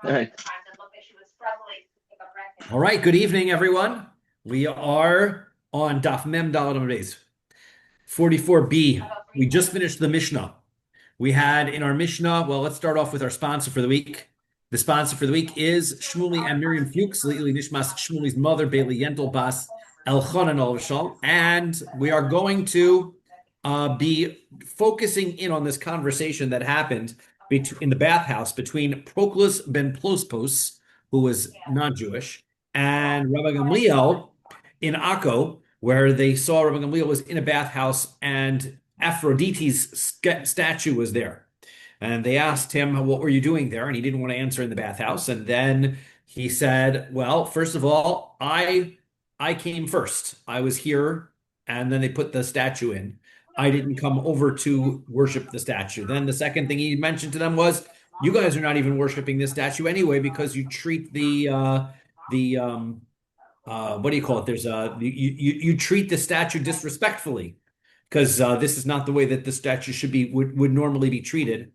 All right. All right, good evening, everyone. We are on Daf Mem Daled Amud Beis, 44b. We just finished the Mishnah. We had in our Mishnah, well, let's start off with our sponsor for the week. The sponsor for the week is Shmuli and Miriam Fuchs, Le'ili Nishmas Shmuli's mother, Bailey Yentel Bas Elchanan Olvashal. And we are going to be focusing in on this conversation that happened in the bathhouse between Proclus ben Plospos, who was non-Jewish, and Rabbi Gamliel in Akko, where they saw Rabbi Gamliel was in a bathhouse and Aphrodite's statue was there. And they asked him, what were you doing there? And he didn't want to answer in the bathhouse. And then he said, well, first of all, I came first. I was here, and then they put the statue in. I didn't come over to worship the statue. Then the second thing he mentioned to them was, you guys are not even worshiping this statue anyway because you treat the what do you call it? You treat the statue disrespectfully because this is not the way that the statue would normally be treated.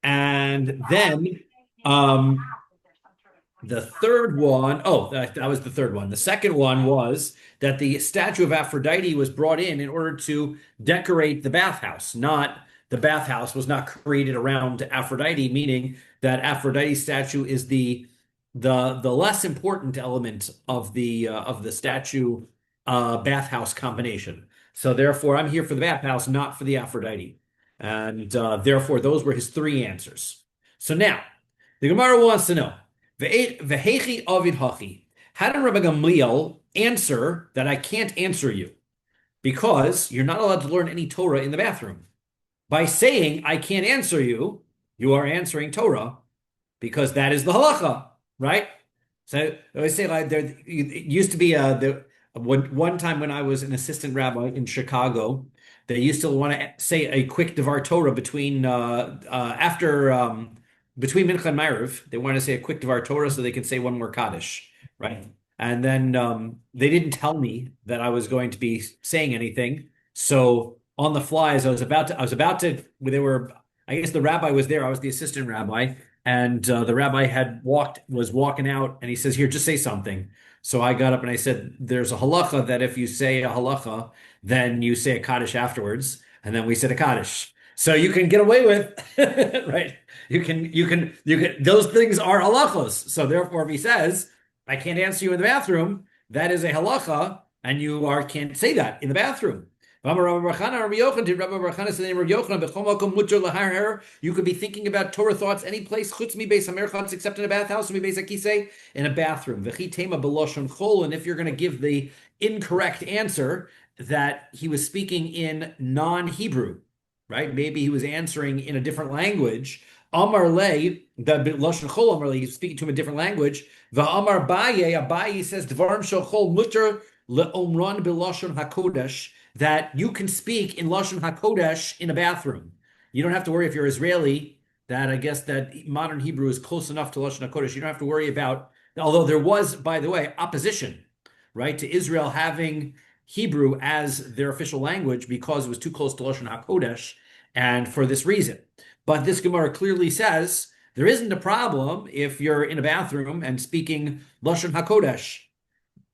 And then um, the third one, oh, that was the third one. The second one was that the statue of Aphrodite was brought in order to decorate the bathhouse, not the bathhouse was not created around Aphrodite, meaning that Aphrodite's statue is the less important element of the statue bathhouse combination. So therefore, I'm here for the bathhouse, not for the Aphrodite, and therefore those were his three answers. So now the Gemara wants to know, Vehechi Ovid Hachi, how did Rabbi Gamliel answer that I can't answer you? Because you're not allowed to learn any Torah in the bathroom. By saying I can't answer you, you are answering Torah because that is the halacha, right? So I always say like there it used to be one time when I was an assistant rabbi in Chicago, they used to want to say a quick Devar Torah between Mincha and Ma'ariv. They want to say a quick Devar Torah so they can say one more Kaddish, right? And then they didn't tell me that I was going to be saying anything. So on the fly, as I guess the rabbi was there. I was the assistant rabbi, and the rabbi was walking out, and he says, "Here, just say something." So I got up and I said, "There's a halacha that if you say a halacha, then you say a kaddish afterwards." And then we said a kaddish. So you can get away with, right? You can. Those things are halachos. So therefore, if he says, "I can't answer you in the bathroom," that is a halacha, and can't say that in the bathroom. You could be thinking about Torah thoughts any place, except in a bathhouse, in a bathroom. And if you're going to give the incorrect answer that he was speaking in non-Hebrew, right? Maybe he was answering in a different language. Amar le, the Lashon Chol Amar le, he's speaking to him a different language. Amar Abaye says, Dvarim shel chol mutter le'omran b'lashon hakodesh, that you can speak in Lashon HaKodesh in a bathroom. You don't have to worry if you're Israeli, that I guess that modern Hebrew is close enough to Lashon HaKodesh. You don't have to worry about, although there was, by the way, opposition, right, to Israel having Hebrew as their official language because it was too close to Lashon HaKodesh, and for this reason. But this Gemara clearly says there isn't a problem if you're in a bathroom and speaking Lashon HaKodesh,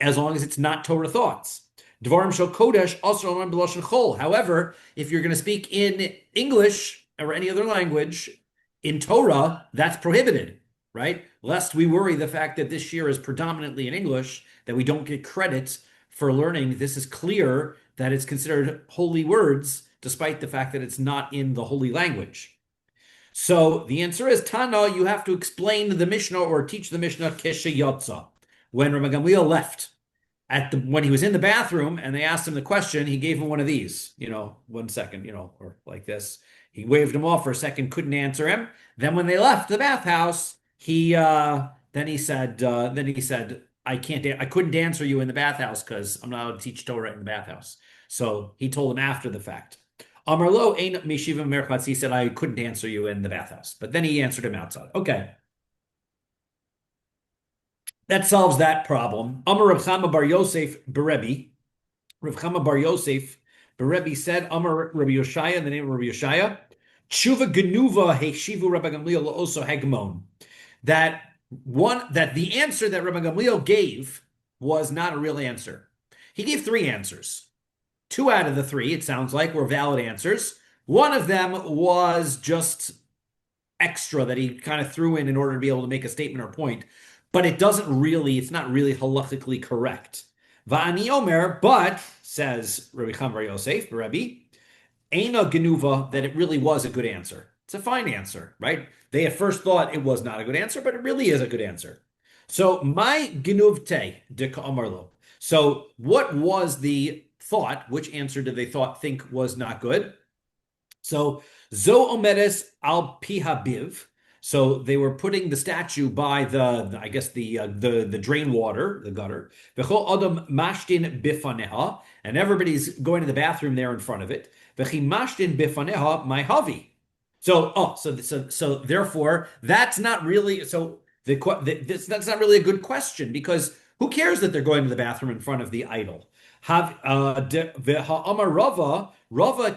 as long as it's not Torah thoughts. Dvarim shel kodesh also b'lashon chol. However, if you're going to speak in English or any other language in Torah, that's prohibited, right? Lest we worry the fact that this year is predominantly in English, that we don't get credit for learning. This is clear that it's considered holy words, despite the fact that it's not in the holy language. So the answer is, Tana, you have to explain the Mishnah or teach the Mishnah keshe yotza. When Rabbi Gamliel left, when he was in the bathroom and they asked him the question, he gave him one of these, 1 second, or like this. He waved him off for a second, couldn't answer him. Then when they left the bathhouse, then he said, I couldn't answer you in the bathhouse because I'm not allowed to teach Torah in the bathhouse. So he told him after the fact. Amar lo ein mishiva merchatz. He said, I couldn't answer you in the bathhouse, but then he answered him outside. Okay. That solves that problem. Amar Rav Chama bar Yosef berebi. Rav Chama bar Yosef berebi said, Amar Rabbi Yoshaya, in the name of Rabbi Yoshaya, Tshuva genuva heshivu Rabbi Gamliel also hegmon. That One, that the answer that Rabbi Gamliel gave was not a real answer. He gave three answers. Two out of the three, it sounds like, were valid answers. One of them was just extra that he kind of threw in order to be able to make a statement or point, but it's not really halachically correct. Va'ani Omer, but, says Rabbi Chaim Bar Yosef, Rabbi, Eina Genuva, that it really was a good answer. It's a fine answer, right? They at first thought it was not a good answer, but it really is a good answer. So, my Genuvte de Ka'amarlo. So, what was the thought? Which answer did they think was not good? So, Zo Omedes al Pihabiv. So they were putting the statue by I guess the drain water, the gutter. V'chol adam mashtin bifaneha, and everybody's going to the bathroom there in front of it. V'chi mashtin bifaneha my havi. So therefore that's not really that's not really a good question, because who cares that they're going to the bathroom in front of the idol? Rava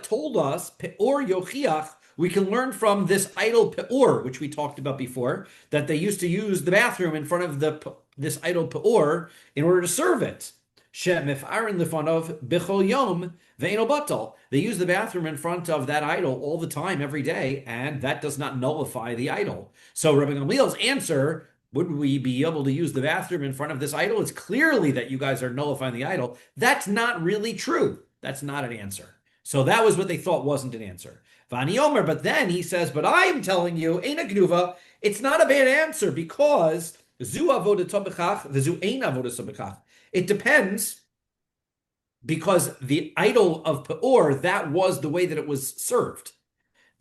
told us peor yochiach. We can learn from this idol peor, which we talked about before, that they used to use the bathroom in front of this idol peor in order to serve it. Shemif'arin lefanov b'chol yom ve'eno batal. They use the bathroom in front of that idol all the time, every day, and that does not nullify the idol. So Rabbi Gamliel's answer, would we be able to use the bathroom in front of this idol? It's clearly that you guys are nullifying the idol. That's not really true. That's not an answer. So that was what they thought wasn't an answer. Vani Omer, but then he says, but I'm telling you, Eina Gnuva, it's not a bad answer, because Zu Avodah Tabachach, the Zu Ein Avodah Tabachach. It depends, because the idol of Peor, that was the way that it was served.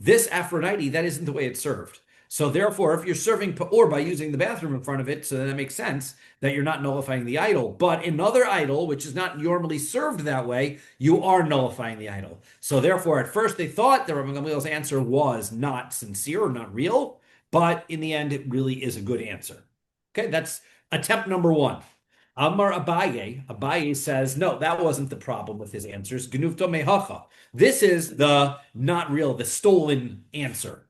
This Aphrodite, that isn't the way it's served. So therefore, if you're serving Peor by using the bathroom in front of it, so that makes sense that you're not nullifying the idol. But another idol, which is not normally served that way, you are nullifying the idol. So therefore, at first they thought that Rabbi Gamliel's answer was not sincere or not real, but in the end, it really is a good answer. Okay, that's attempt number one. Amar Abaye says, no, that wasn't the problem with his answers. Gnuvto mehacha. This is the not real, the stolen answer.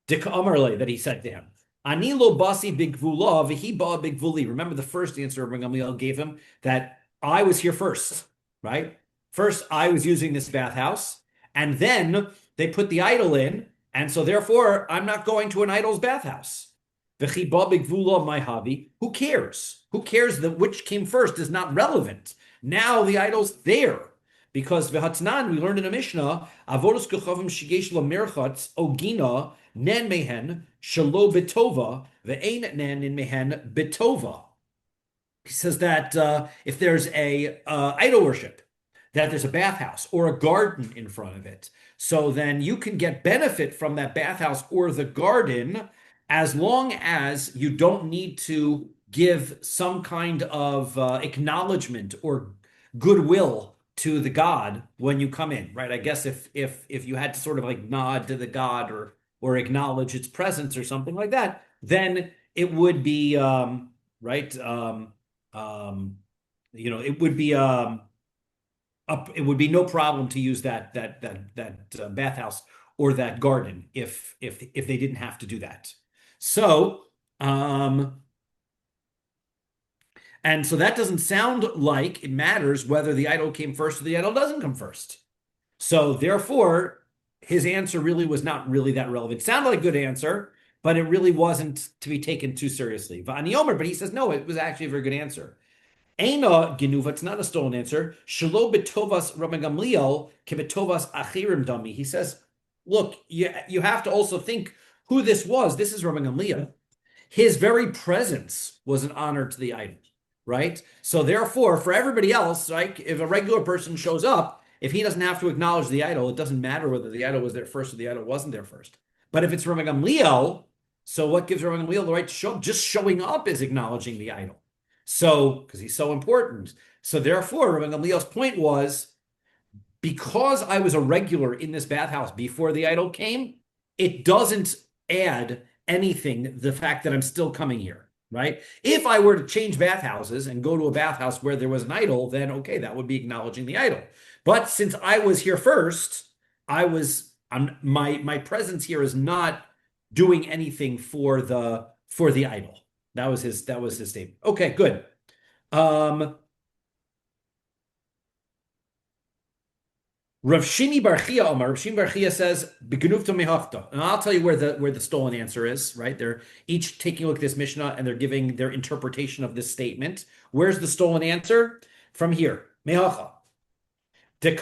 Dik Amarle, that he said to him. Ani lo basi bigvula v'hi ba bigvuli. Remember the first answer Rabbi Gamliel gave him, that I was here first, right? First, I was using this bathhouse, and then they put the idol in, and so therefore, I'm not going to an idol's bathhouse. V'chi ba bigvula my havi. Who cares? Who cares that which came first is not relevant. Now the idol's there. Because v'hatnan, we learned in a Mishnah, avodos kochavim shigesh lo merchatz ogina nen mehen shalo betova ve'ein nen in mehen betova. He says that if there's a idol worship, that there's a bathhouse or a garden in front of it, so then you can get benefit from that bathhouse or the garden, as long as you don't need to give some kind of acknowledgement or goodwill to the god when you come in, right? I guess if you had to sort of like nod to the god or acknowledge its presence or something like that, then it would be right. It would be it would be no problem to use that bathhouse or that garden if they didn't have to do that. So and so that doesn't sound like it matters whether the idol came first or the idol doesn't come first. So therefore, his answer really was not really that relevant. It sounded like a good answer, but it really wasn't to be taken too seriously. Va'ani Omer, but he says, no, it was actually a very good answer. Eina genuva, it's not a stolen answer. Shelo betovas Rabbi Gamliel kebetovas achirim dami. He says, look, you have to also think who this was. This is Rabbi Gamliel. His very presence was an honor to the idol, right? So therefore, for everybody else, right, if a regular person shows up, if he doesn't have to acknowledge the idol, it doesn't matter whether the idol was there first or the idol wasn't there first. But if it's Rabbi Gamliel, so what gives Rabbi Gamliel the right to show? Just showing up is acknowledging the idol. So, because he's so important. So therefore, Rabbi Gamliel's point was, because I was a regular in this bathhouse before the idol came, it doesn't add anything, the fact that I'm still coming here, right? If I were to change bathhouses and go to a bathhouse where there was an idol, then okay, that would be acknowledging the idol. But since I was here first, my presence here is not doing anything for the idol. That was his statement. Okay, good. Um, Rav Shimi Bar Chia Omar, Rav Shimi Bar Chia says, "Begenufta mehafta," and I'll tell you where the stolen answer is. Right, they're each taking a look at this Mishnah and they're giving their interpretation of this statement. Where's the stolen answer? From here, mehacha.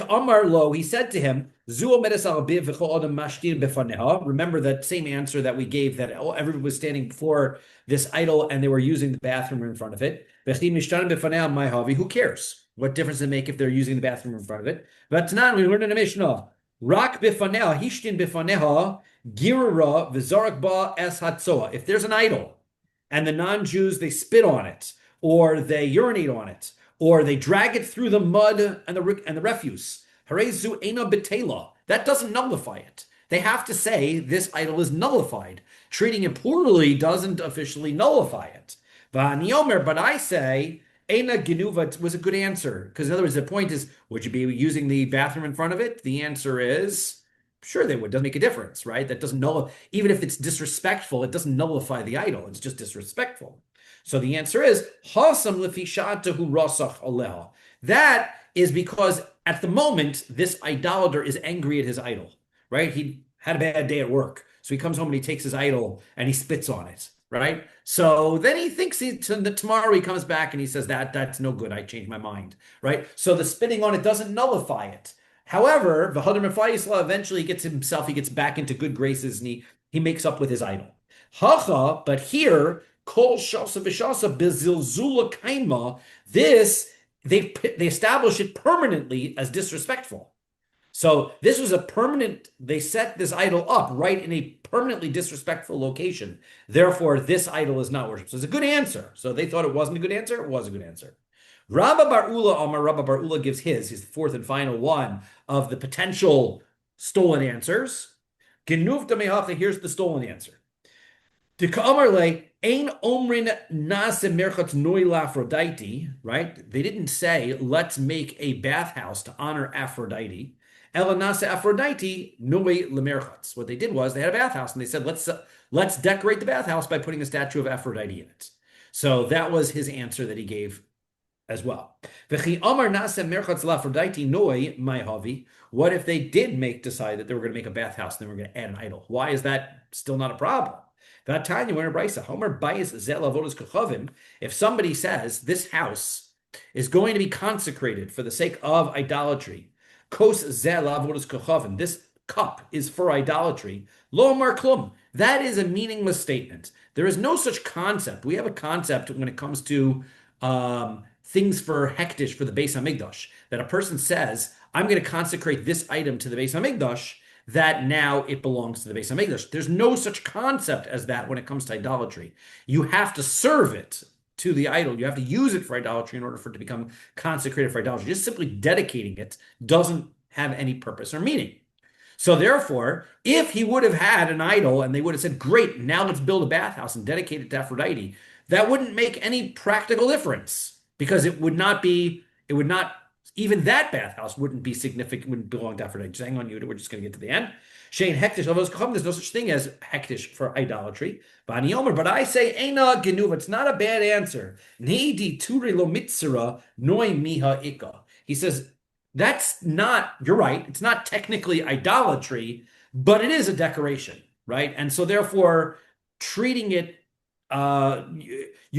Amar lo, he said to him, remember that same answer that we gave that everyone was standing before this idol and they were using the bathroom in front of it. Who cares? What difference does it make if they're using the bathroom in front of it? But we learned in the Mishnah. Rak bifaneha, hishtin bifaneha, girara v'zarak ba es hatzoa. If there's an idol and the non-Jews, they spit on it, or they urinate on it, or they drag it through the mud and the refuse. Harezu ena betela. That doesn't nullify it. They have to say this idol is nullified. Treating it poorly doesn't officially nullify it. But I say ena genuva was a good answer, because in other words, the point is, would you be using the bathroom in front of it? The answer is sure they would. Doesn't make a difference, right? That doesn't nullify. Even if it's disrespectful, it doesn't nullify the idol. It's just disrespectful. So the answer is Hasam lefishatahu rasach aleha. That is because at the moment this idolater is angry at his idol, right? He had a bad day at work, so he comes home and he takes his idol and he spits on it, right? So then he thinks tomorrow he comes back and he says that's no good. I changed my mind, right? So the spitting on it doesn't nullify it. However, the Hadar Mefayisla eventually he gets back into good graces and he makes up with his idol. Hacha, but here Kol shasa v'shasa bezilzula kaima. This they establish it permanently as disrespectful. So this was a permanent. They set this idol up right in a permanently disrespectful location. Therefore, this idol is not worshipped. So it's a good answer. So they thought it wasn't a good answer. It was a good answer. Rabba Bar Ula Amar Rabba Bar Ula gives his fourth and final one of the potential stolen answers. Genuv Mehacha. Here's the stolen answer. To Ka'amarle, Ein Omrin Nase Merchat Noi Aphrodite, right? They didn't say, let's make a bathhouse to honor Aphrodite. Ela Nase Aphrodite Noi Lemerchatz. What they did was they had a bathhouse and they said, let's decorate the bathhouse by putting a statue of Aphrodite in it. So that was his answer that he gave as well. V'chi Amar Nase Merchatz Laphrodite Noi Maihavi. What if they did decide that they were going to make a bathhouse and they were going to add an idol? Why is that still not a problem? If somebody says this house is going to be consecrated for the sake of idolatry, this cup is for idolatry, lo mar klum. That is a meaningless statement. There is no such concept. We have a concept when it comes to things for hektish for the Beis Hamikdash, that a person says, I'm going to consecrate this item to the Beis Hamikdash, that now it belongs to the Beis Hamikdash. There's no such concept as that when it comes to idolatry. You have to serve it to the idol. You have to use it for idolatry in order for it to become consecrated for idolatry. Just simply dedicating it doesn't have any purpose or meaning. So therefore, if he would have had an idol and they would have said, great, now let's build a bathhouse and dedicate it to Aphrodite, that wouldn't make any practical difference, because it would not, even that bathhouse wouldn't be significant, wouldn't belong to Aphrodite. Just hang on, we're just going to get to the end. Shane hektish, there's no such thing as hektish for idolatry. But I say, Eina genuva, it's not a bad answer. Neidi turi lo mitzera noi miha ika. He says, that's not, you're right, it's not technically idolatry, but it is a decoration, right? And so therefore, treating it, it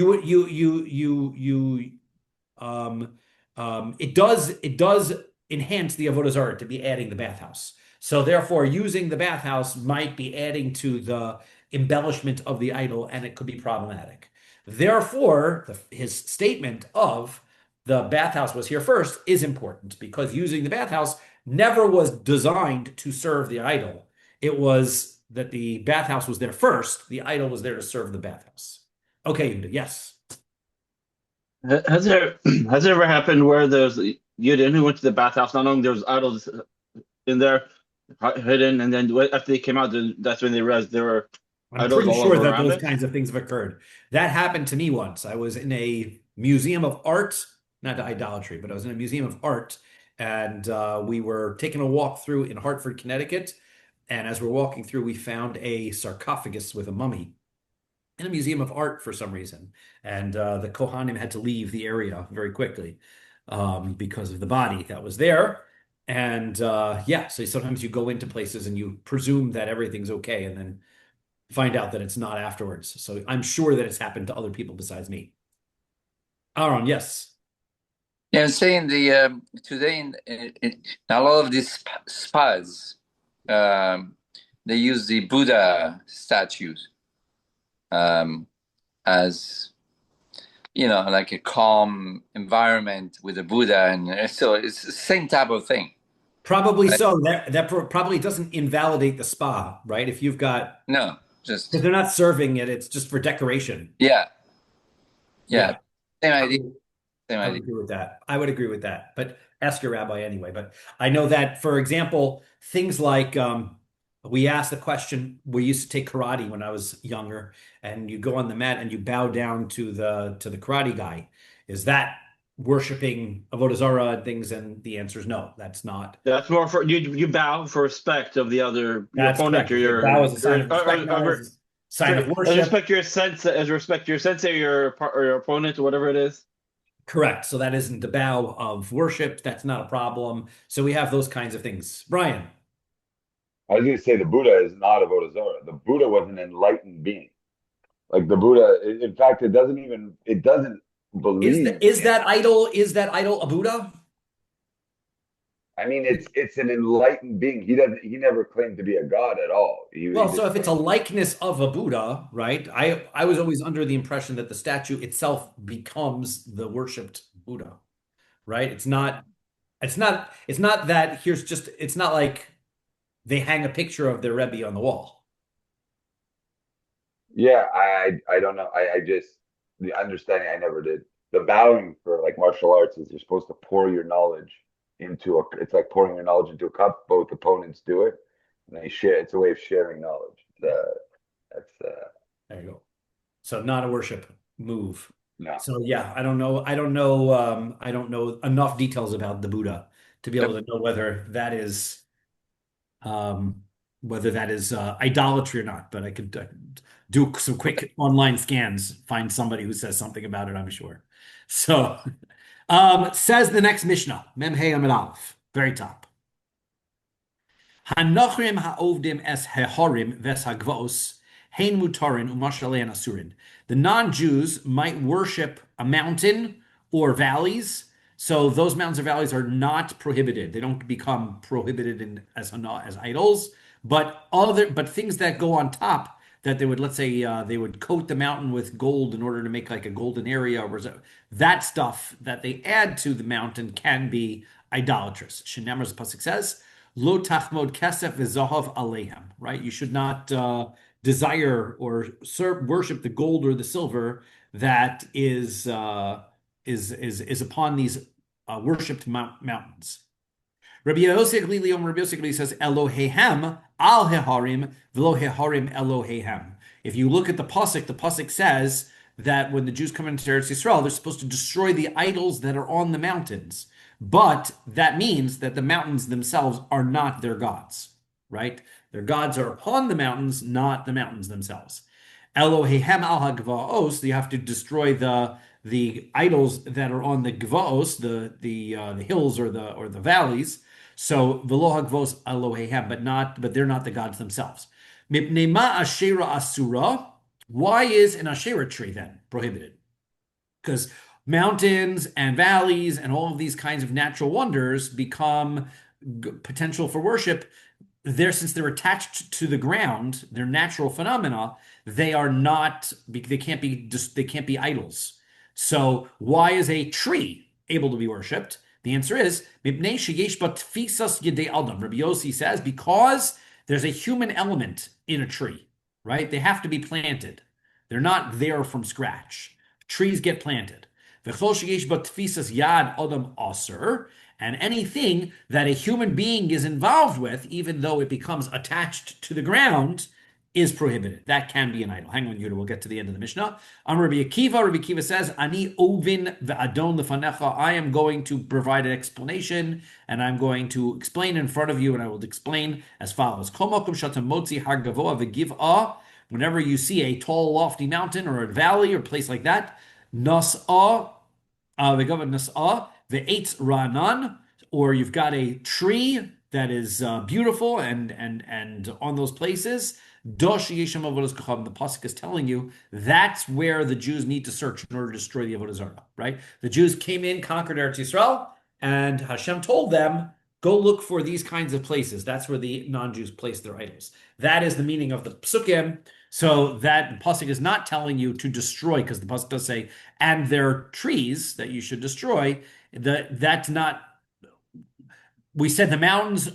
does enhance the Avodah Zara to be adding the bathhouse. So therefore, using the bathhouse might be adding to the embellishment of the idol, and it could be problematic. Therefore, his statement of the bathhouse was here first is important, because using the bathhouse never was designed to serve the idol. It was that the bathhouse was there first. The idol was there to serve the bathhouse. Okay, yes. Has there ever happened where there's Yidden who went to the bathhouse, not knowing there was idols in there hidden, and then after they came out, that's when they realized there were I'm idols pretty all sure over that around those it? kinds of things have occurred. That happened to me once. I was in a museum of art, not idolatry, but I was in a museum of art, and we were taking a walk through in Hartford, Connecticut. And as we're walking through, we found a sarcophagus with a mummy. in a museum of art for some reason. And the Kohanim had to leave the area very quickly because of the body that was there. And yeah, so sometimes you go into places and you presume that everything's okay and then find out that it's not afterwards. So I'm sure that it's happened to other people besides me. Aaron, yes. Yeah, I'm saying today in a lot of these spas, um, they use the Buddha statues as like a calm environment with the Buddha, and so it's the same type of thing. Probably so. That probably doesn't invalidate the spa, right? If you've got, No, because just they're not serving it, it's just for decoration. yeah, yeah, Yeah. same I idea, would, same I would idea. agree with that. I would agree with that. But ask your rabbi anyway. But I know that, for example, things like we asked the question, we used to take karate when I was younger, and you go on the mat and you bow down to the karate guy. Is that worshiping Avodah Zara and things? And the answer is no, that's not. That's more for you bow for respect of the other your That's opponent correct. or They your bow as a sign of respect, not or, as a sign of as worship. respect your sense as respect your sensei or your opponent or whatever it is. Correct. So that isn't the bow of worship. That's not a problem. So we have those kinds of things. Brian, I was going to say the Buddha is not a Bodhisattva. The Buddha was an enlightened being. Like the Buddha, in fact, it doesn't believe in. is that idol a Buddha? I mean, it's an enlightened being. He never claimed to be a god at all. He Well, so just if it's a claimed to be. likeness of a Buddha, right? I was always under the impression that the statue itself becomes the worshipped Buddha, right? It's not that it's not like they hang a picture of their Rebbe on the wall. Yeah, I don't know. I just the understanding I never did. The bowing for like martial arts is you're supposed to pour your knowledge into a. It's like pouring your knowledge into a cup. Both opponents do it, and they share. It's a way of sharing knowledge. That's There you go. So not a worship move. no. So yeah, I don't know enough details about the Buddha to be able Yep. to know whether that is idolatry or not. But I could do some quick online scans, find somebody who says something about it, I'm sure. So says the next Mishnah, Mem Hey Amid Aleph, very top. Hanochrim ha'ovdim es hehorim ves hagvos hein mutarin umashalein asurin. The non-Jews might worship a mountain or valleys. So those mountains or valleys are not prohibited. They don't become prohibited as idols, but things that go on top that they would, let's say they would coat the mountain with gold in order to make like a golden area, or that stuff that they add to the mountain can be idolatrous. Shenemar, the pasuk says, "Lo tachmod kesef v'zahav aleihem." Right? You should not desire or worship the gold or the silver that is upon these worshipped mountains. Rabbi Yosef Glili says, Elohehem al heharim v'lo heharim Elohehem. If you look at the pasuk says that when the Jews come into Eretz Yisrael, they're supposed to destroy the idols that are on the mountains. But that means that the mountains themselves are not their gods, right? Their gods are upon the mountains, not the mountains themselves. Elohehem al hagvaos, you have to destroy the idols that are on the gvaos, the hills or the valleys. So velo hagvos Elohehem, but they're not the gods themselves. Mipnei ma ashera asura. Why is an Asherah tree then prohibited? Because mountains and valleys and all of these kinds of natural wonders become potential for worship. Since they're attached to the ground, they're natural phenomena. They are not. They can't be idols. So why is a tree able to be worshipped? The answer is Rabbi Yossi says because there's a human element in a tree. Right? They have to be planted. They're not there from scratch. Trees get planted. And anything that a human being is involved with, even though it becomes attached to the ground, is prohibited. That can be an idol. Hang on, Yudah. We'll get to the end of the Mishnah. Rabbi Akiva says, Ani ovin ve'adon lefanecha. I am going to provide an explanation, and I'm going to explain in front of you, and I will explain as follows. Kol makom she'ata motzi har gavoa v'giv'ah whenever you see a tall, lofty mountain or a valley or a place like that, nas'a, nas'a, ve'etz ra'anan, or you've got a tree that is beautiful and on those places. Dosh yeshem avodas kacham. The pasuk is telling you that's where the Jews need to search in order to destroy the avodah zarah. Right? The Jews came in, conquered Eretz Yisrael, and Hashem told them, "Go look for these kinds of places." That's where the non-Jews place their idols. That is the meaning of the psukim. So that pasuk is not telling you to destroy, because the pasuk does say, "And there are trees that you should destroy." That's not. We said the mountains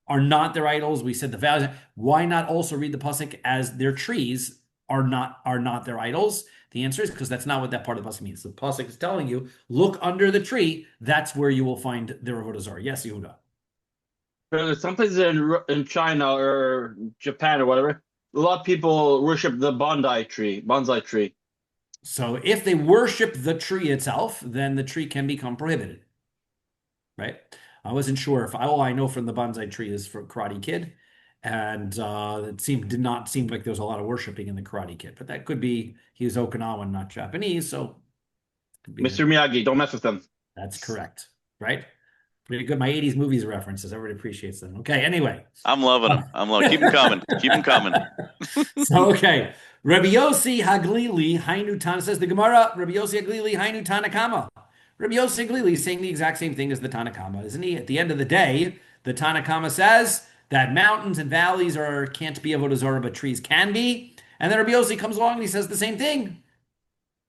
are not their idols. We said the valleys. Why not also read the pasuk as their trees are not their idols? The answer is because that's not what that part of the pasuk means. The pasuk is telling you, look under the tree. That's where you will find their avodah zarah. Yes, Yehuda. Some places in China or Japan or whatever, a lot of people worship the bonsai tree. So if they worship the tree itself, then the tree can become prohibited. Right? I wasn't sure if all I know from the bonsai tree is for Karate Kid, and did not seem like there was a lot of worshiping in the Karate Kid, but that could be he was Okinawan, not Japanese, so Mr. Miyagi, don't mess with them. That's correct, right? Pretty good. My 80s movies references. Everybody appreciates them. Okay, anyway. I'm loving them. Keep them coming. Keep them coming. So, okay. Rabbi Yossi Haglili Hainu Tana says the Gemara, Rabbi Yossi Haglili Hainu Tanakama. Rabbi Yossi Haglili is saying the exact same thing as the Tanakama, isn't he? At the end of the day, the Tanakama says that mountains and valleys can't be avodah zarah, but trees can be. And then Rabbi Yossi comes along and he says the same thing.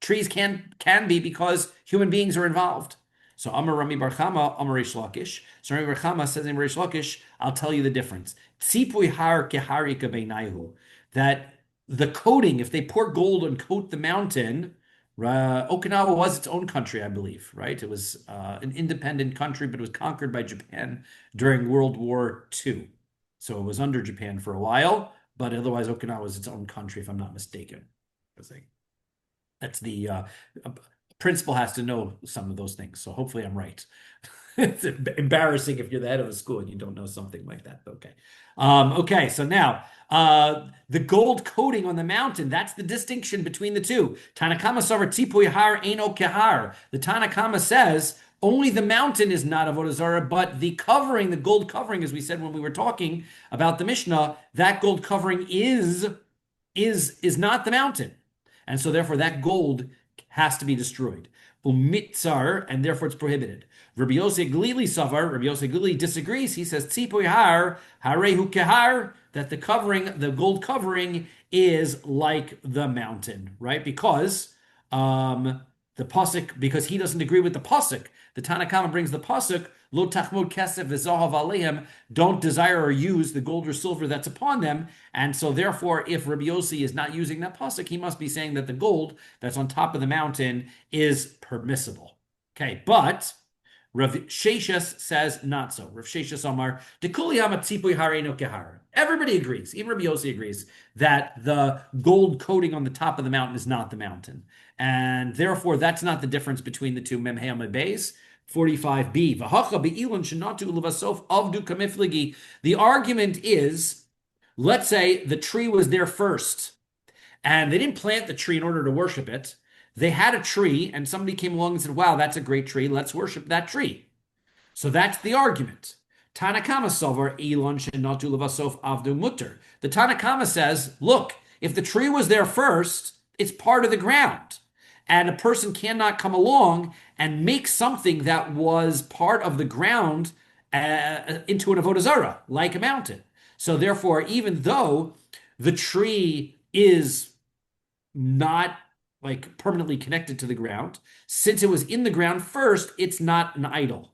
Trees can be because human beings are involved. So Amar Rami Bar Chama, Amar Reish Lakish. So Rami Bar Chama says in Reish Lakish, I'll tell you the difference. Tzipui har keharika beinaihu. That the coating, if they pour gold and coat the mountain, Okinawa was its own country, I believe, right? It was an independent country, but it was conquered by Japan during World War II. So it was under Japan for a while, but otherwise Okinawa was its own country, if I'm not mistaken. That's the principal has to know some of those things. So hopefully I'm right. It's embarrassing if you're the head of a school and you don't know something like that. Okay. Okay. So now the gold coating on the mountain, that's the distinction between the two. Tanakama savar tzipui har eno kehar. The Tanakama says only the mountain is not avodah zarah, but the covering, the gold covering, as we said when we were talking about the Mishnah, that gold covering is not the mountain. And so therefore that gold has to be destroyed. Umitzar, and therefore it's prohibited. Rabbi Yossi Glili Savar, Rabbi Yossi Glili disagrees. He says, Tzipoy har, harehu kehar, that the covering, the gold covering is like the mountain, right? Because the pasuk, because he doesn't agree with the pasuk. The Tanakama brings the pasuk, lo tachmod kesef v'zahav aleim, don't desire or use the gold or silver that's upon them. And so therefore, if Rabbi Yossi is not using that pasuk, he must be saying that the gold that's on top of the mountain is permissible. Okay, but Rav Sheshes says not so. Rav Sheshes Amar, Dekuli Hamatzipui Hareno Kehar. Everybody agrees, even Rabbi Yossi agrees, that the gold coating on the top of the mountain is not the mountain. And therefore, that's not the difference between the two Memhei Beis. 45b. The argument is, let's say the tree was there first, and they didn't plant the tree in order to worship it. They had a tree, and somebody came along and said, wow, that's a great tree. Let's worship that tree. So that's the argument. Tanakama Sovar Elon Shenatu Levasof Avdu Mutter. The Tanakama says, look, if the tree was there first, it's part of the ground. And a person cannot come along and make something that was part of the ground into an avodah zarah, like a mountain. So therefore, even though the tree is not like permanently connected to the ground, since it was in the ground first, it's not an idol.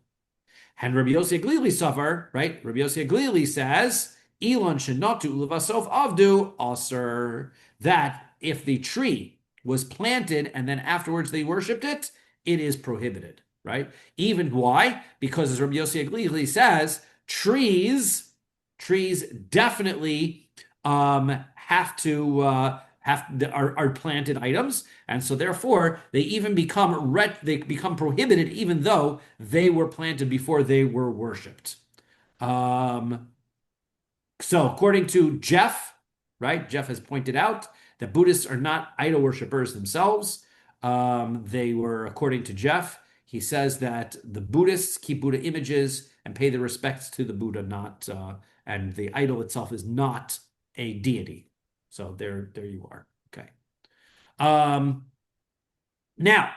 And Rabbi Yossi Aglili suffer, right? Rabbi Yossi Aglili says, Elon shenatu levasof avdu aser, that if the tree was planted and then afterwards they worshipped it, it is prohibited, right? Even why? Because as Rabbi Yossi Aglili says, trees definitely are planted items, and so therefore they even become prohibited even though they were planted before they were worshipped. So according to Jeff, right? Jeff has pointed out that Buddhists are not idol worshippers themselves. They were, according to Jeff, he says that the Buddhists keep Buddha images and pay their respects to the Buddha, not and the idol itself is not a deity. So there you are. Okay. Now,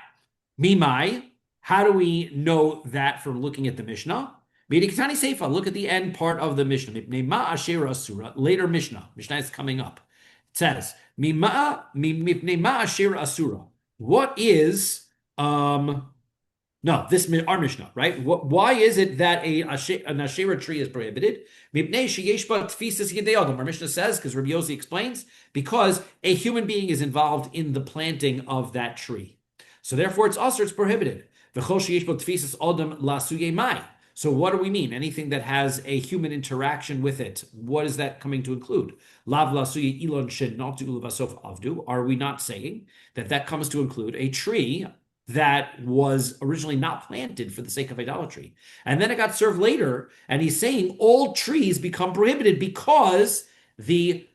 Mimai, how do we know that from looking at the Mishnah? B'dikatani Seifa, look at the end part of the Mishnah. Mipnei ma asher asura, later Mishnah. Mishnah is coming up. It says, Mipnei ma asher asura. What is, no, this our Mishnah, right? Why is it that an Asherah tree is prohibited? Mipnei sheyesh ba tfisas yedei adam. Our Mishnah says, because Rabbi Yossi explains, because a human being is involved in the planting of that tree. So therefore it's also it's prohibited. V'chol sheyesh ba tfisas adam la'asuyei mai. So what do we mean? Anything that has a human interaction with it. What is that coming to include? Lav la'asuyei ilon shenatu ulevasof avdu. Are we not saying that that comes to include a tree that was originally not planted for the sake of idolatry? And then it got served later, and he's saying all trees become prohibited because the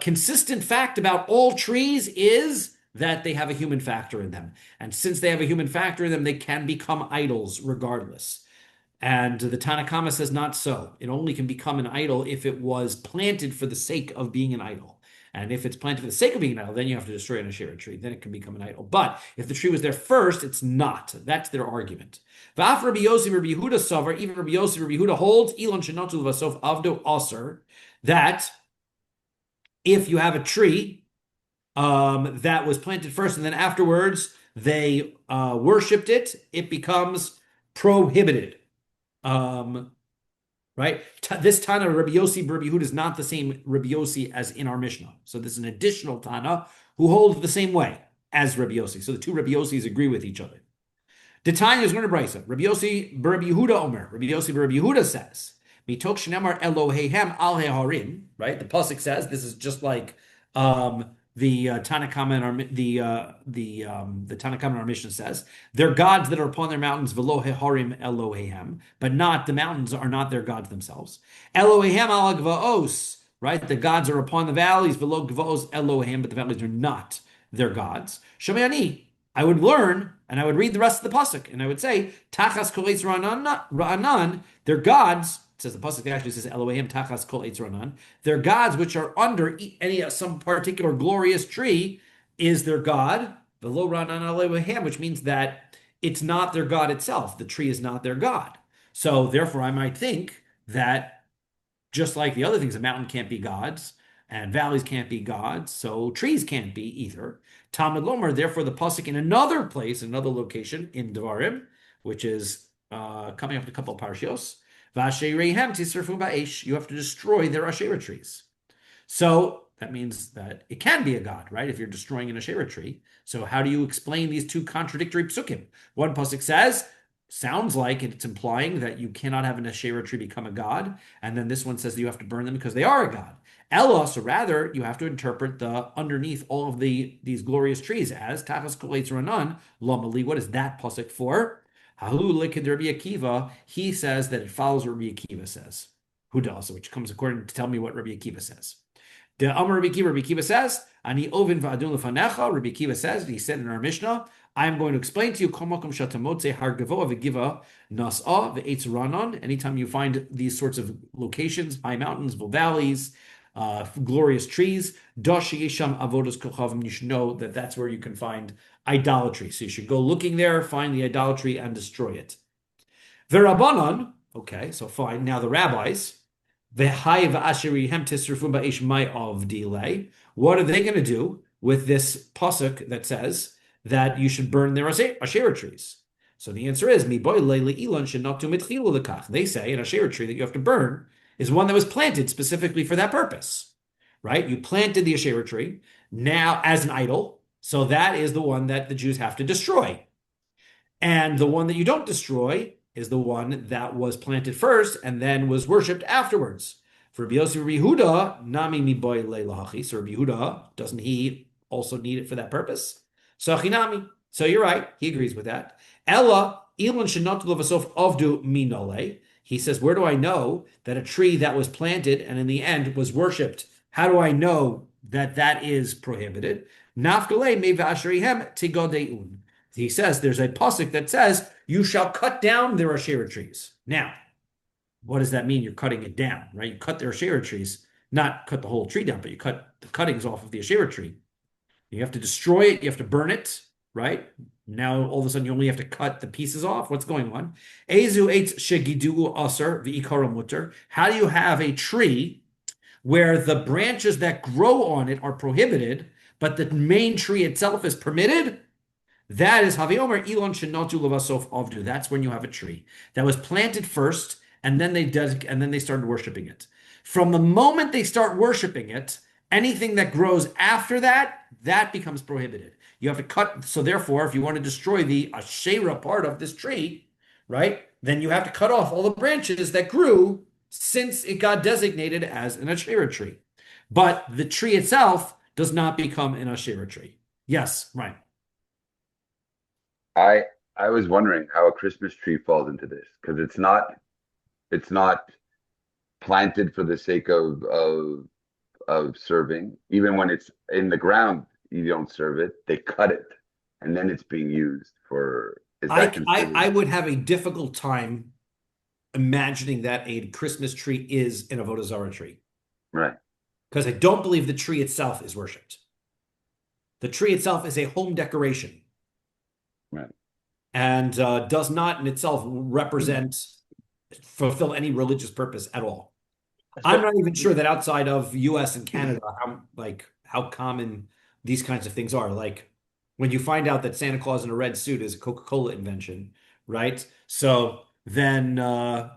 consistent fact about all trees is that they have a human factor in them. And since they have a human factor in them, they can become idols regardless. And the Tanna Kama says not so. It only can become an idol if it was planted for the sake of being an idol. And if it's planted for the sake of being an idol, then you have to destroy an Asherah tree. Then it can become an idol. But if the tree was there first, it's not. That's their argument. V'af Rabbi Yossi, Rabbi Yehuda Savar, even Rabbi Yossi, Rabbi Yehuda holds Elon Shenatu Vasof Avdo Aser, that if you have a tree that was planted first and then afterwards they worshipped it, it becomes prohibited. Right? This Tana, Rabbi Yossi, Rabbi Yehuda is not the same Rabbi Yossi as in our Mishnah. So this is an additional Tana who holds the same way as Rabbi Yossi. So the two Rabbi Yossis agree with each other. The Tanya is going to brisa. Rabbi Yossi, Rabbi Yehuda Omer. Rabbi Yossi, Rabbi Yehuda says, "Mitok shenemar Elohehem al heharim." Right? The pasuk says this is just like the Tanakama in our the Tanakama in our Mishnah says they're gods that are upon their mountains, velo heharim Elohehem, but not the mountains are not their gods themselves. Elohehem al gvaos, right? The gods are upon the valleys, velo gvaos Elohehem, but the valleys are not their gods. Shamayani, I would learn and I would read the rest of the pasuk and I would say tachas kol eitz ra'anan, they're gods. Says the pasuk actually says Elohim tachas kol eitz ra'anan. Their gods which are under some particular glorious tree is their god. V'lo ra'anan Elohim, which means that it's not their god itself. The tree is not their god. So therefore, I might think that just like the other things, a mountain can't be gods and valleys can't be gods, so trees can't be either. Talmud Lomer. Therefore, the pasuk in another place, another location in Devarim, which is coming up in a couple of parshios. You have to destroy their Asherah trees. So that means that it can be a god, right? If you're destroying an Asherah tree. So how do you explain these two contradictory psukim? One pasuk says, sounds like it's implying that you cannot have an Asherah tree become a god. And then this one says that you have to burn them because they are a god. Elos, or rather, you have to interpret the underneath all of these glorious trees as Tachas Kol Eitz Ra'anan, Lamali. What is that pasuk for? Rabbi Akiva, he says that it follows what Rabbi Akiva says. Who does? Which comes according to tell me what Rabbi Akiva says. The Amar Rabbi Akiva says, Ani ovin va'adun lefanecha. Rabbi Akiva says, he said in our Mishnah, I am going to explain to you kol makom shatamotze har gavoa v'giva nas'a ve'etz ranan. Anytime you find these sorts of locations, high mountains, valleys, glorious trees, dash yesham avodas kochavim, you should know that that's where you can find idolatry. So you should go looking there, find the idolatry, and destroy it. V'Rabbanan, okay, so fine. Now the rabbis, v'hai v'asherihem tisrufum ba'esh mai of delay. What are they going to do with this pasuk that says that you should burn their Asherah trees? So the answer is, mi boy leili ilon shenatu mitchilu lekach. They say an Asherah tree that you have to burn is one that was planted specifically for that purpose, right? You planted the Asherah tree now as an idol. So that is the one that the Jews have to destroy. And the one that you don't destroy is the one that was planted first and then was worshipped afterwards. For Rabbi Yossi, Rabbi Yehuda, nami mi boy leilahachi. So Rabbi Yehuda, doesn't he also need it for that purpose? So achinami. So you're right. He agrees with that. Ella, ilon shenatu levasof avdu minole. He says, where do I know that a tree that was planted and in the end was worshipped How do I know that that is prohibited? Nafkale me v'ashrihem tigodeun. He says there's a pasuk that says you shall cut down their Asherah trees. Now, what does that mean? You're cutting it down, right? You cut their Asherah trees, not cut the whole tree down, but you cut the cuttings off of the Asherah tree. You have to destroy it. You have to burn it, right? Now all of a sudden you only have to cut the pieces off. What's going on? Ezu eitz shegidu aser v'ikara mutter. How do you have a tree where the branches that grow on it are prohibited, but the main tree itself is permitted? That is Haviomer Elon Shenotu Lavasof Avdu. That's when you have a tree that was planted first, and then they started worshiping it. From the moment they start worshiping it, anything that grows after that, that becomes prohibited. You have to cut. So therefore, if you want to destroy the Asherah part of this tree, right, then you have to cut off all the branches that grew since it got designated as an Asherah tree. But the tree itself does not become an Asherah tree. Yes, right. I was wondering how a Christmas tree falls into this, because it's not planted for the sake of serving. Even when it's in the ground, you don't serve it. They cut it, and then it's being used for. Is that considered? I would have a difficult time imagining that a Christmas tree is an Avodah Zara tree. Right. Because I don't believe the tree itself is worshipped. The tree itself is a home decoration. Right. And does not in itself fulfill any religious purpose at all. I'm not even sure that outside of US and Canada, how common these kinds of things are. Like when you find out that Santa Claus in a red suit is a Coca-Cola invention, right? So then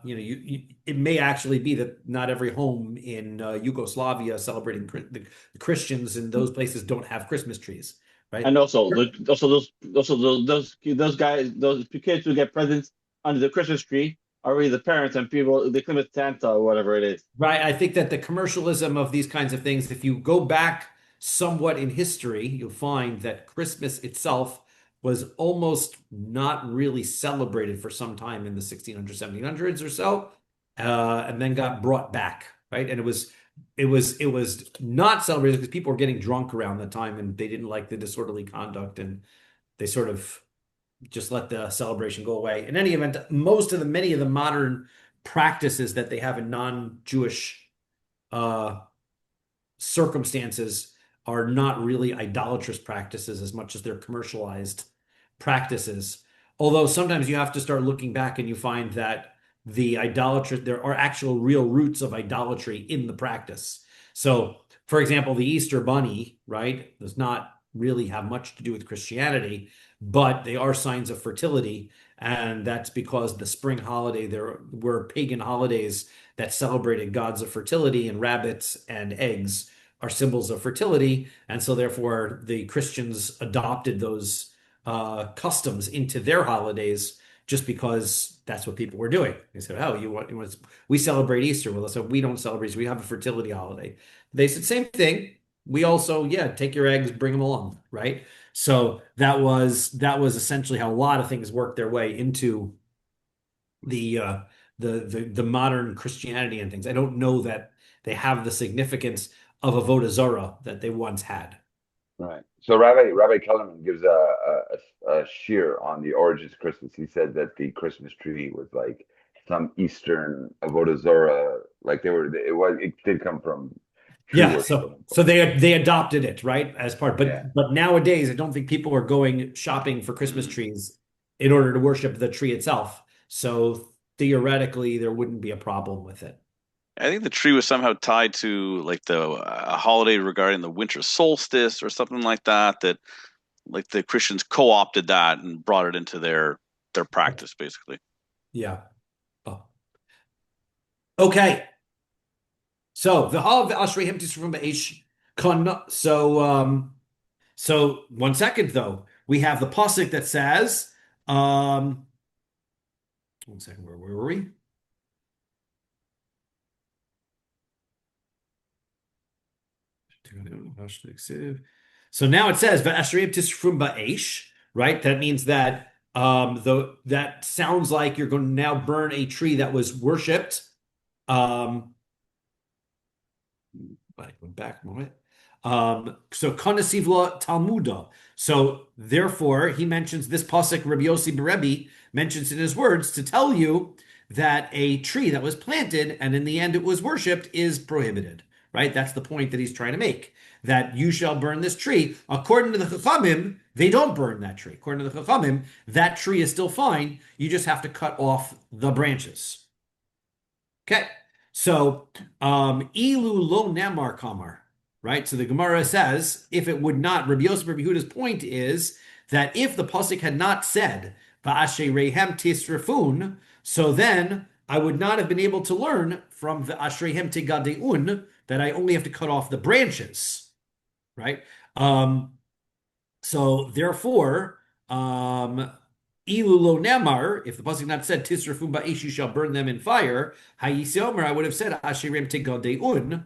it may actually be that not every home in Yugoslavia celebrating the Christians in those places don't have Christmas trees, right? And also those guys, those kids who get presents under the Christmas tree are really the parents and people they come with Santa or whatever it is. Right. I think that the commercialism of these kinds of things, if you go back somewhat in history, you'll find that Christmas itself was almost not really celebrated for some time in the 1600s, 1700s or so, and then got brought back, right? And it was not celebrated because people were getting drunk around the time and they didn't like the disorderly conduct and they sort of just let the celebration go away. In any event, many of the modern practices that they have in non-Jewish circumstances are not really idolatrous practices as much as they're commercialized practices. Although sometimes you have to start looking back and you find that there are actual real roots of idolatry in the practice. So, for example, the Easter bunny, right, does not really have much to do with Christianity, but they are signs of fertility. And that's because the spring holiday, there were pagan holidays that celebrated gods of fertility, and rabbits and eggs are symbols of fertility. And so therefore the Christians adopted those customs into their holidays just because that's what people were doing. They said, oh, we celebrate Easter. Well, so we don't celebrate, so we have a fertility holiday. They said, same thing. We also, take your eggs, bring them along, right? So that was essentially how a lot of things worked their way into the modern Christianity and things. I don't know that they have the significance of Avodah Zara that they once had. Right. So Rabbi Kellerman gives a shiur on the origins of Christmas. He said that the Christmas tree was like some Eastern Avodah Zara, like it did come from. Yeah, so they adopted it, right, as part. But nowadays, I don't think people are going shopping for Christmas trees in order to worship the tree itself. So theoretically, there wouldn't be a problem with it. I think the tree was somehow tied to like a holiday regarding the winter solstice or something like that. That like the Christians co-opted that and brought it into their practice, basically. Yeah. Oh. Okay. So so 1 second though, we have the pasuk that says, 1 second, where were we? So now it says right? That means that that sounds like you're going to now burn a tree that was worshipped. I went back a moment. So Kanasivla Talmuda. So therefore, he mentions this pasuk. Rabbi Yossi Rebbe mentions in his words to tell you that a tree that was planted and in the end it was worshipped is prohibited. Right? That's the point that he's trying to make. That you shall burn this tree. According to the Chachamim, they don't burn that tree. According to the Chachamim, that tree is still fine. You just have to cut off the branches. Okay. So, ilu lo namar kamar, right? So the Gemara says, if it would not, Rabbi Yosef Rabbi Yehuda's point is that if the pasuk had not said va'asher rehem tisrefun, so then I would not have been able to learn from va'asher rehem tigadeun that I only have to cut off the branches, right? So therefore, Ilu lo nemar, if the pasuk not said tisrafum ba'esh, you shall burn them in fire. Hayisiomer, I would have said ashirim tigadeun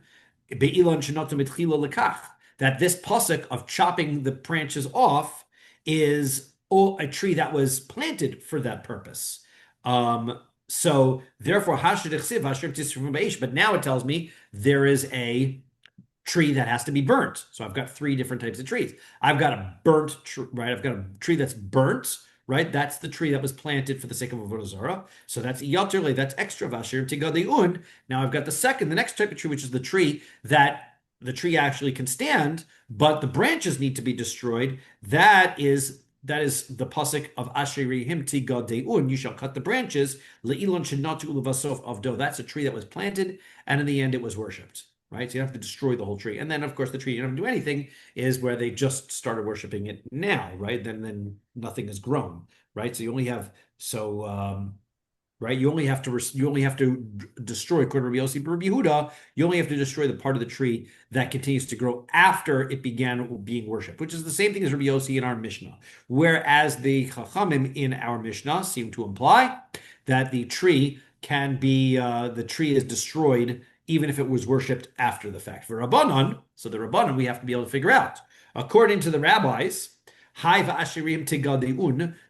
be'ilan shenotum etchila lekach. That this pasuk of chopping the branches off is a tree that was planted for that purpose. So therefore, hashid echsiv ashirim tisrafum ba'esh. But now it tells me there is a tree that has to be burnt. So I've got three different types of trees. I've got a burnt tree, right? I've got a tree that's burnt. Right, that's the tree that was planted for the sake of Avodah Zara. So that's yaterle, that's extra vashir tigadeun. Now I've got the next type of tree, which is the tree that the tree actually can stand, but the branches need to be destroyed. That is the pasuk of asherihim tigadeun. You shall cut the branches. Leilon shenatu ulevasof avdo. That's a tree that was planted, and in the end it was worshipped. Right, so you have to destroy the whole tree, and then of course the tree you don't have to do anything is where they just started worshiping it now, right? Then nothing has grown, right? So you only have right, you only have to destroy, according to Rabbi Yossi Rabbi Yehuda, you only have to destroy the part of the tree that continues to grow after it began being worshipped, which is the same thing as Rabbi Yossi in our Mishnah, whereas the Chachamim in our Mishnah seem to imply that the tree is destroyed even if it was worshipped after the fact. For Rabbanon, so the Rabbanon we have to be able to figure out. According to the rabbis,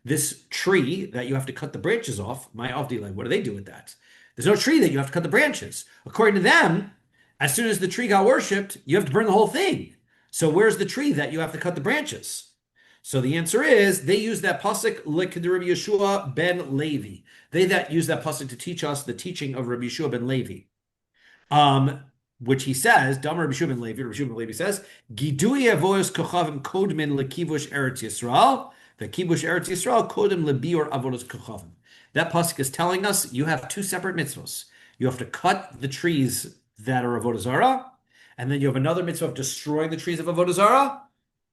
this tree that you have to cut the branches off, my avdilai, what do they do with that? There's no tree that you have to cut the branches. According to them, as soon as the tree got worshipped, you have to burn the whole thing. So where's the tree that you have to cut the branches? So the answer is they use that pasuk like Rabbi Yeshua ben Levi. They use that pasuk to teach us the teaching of Rabbi Yeshua ben Levi. Which he says, Damar Rabbi Shimon Levi says, Gidui avoyos kochavim kodmin lekivush Eretz Yisrael, the kivush Eretz Yisrael kodem lebior avodos kochavim. That pasuk is telling us you have two separate mitzvos. You have to cut the trees that are Avodah Zara, and then you have another mitzvah of destroying the trees of Avodah Zara.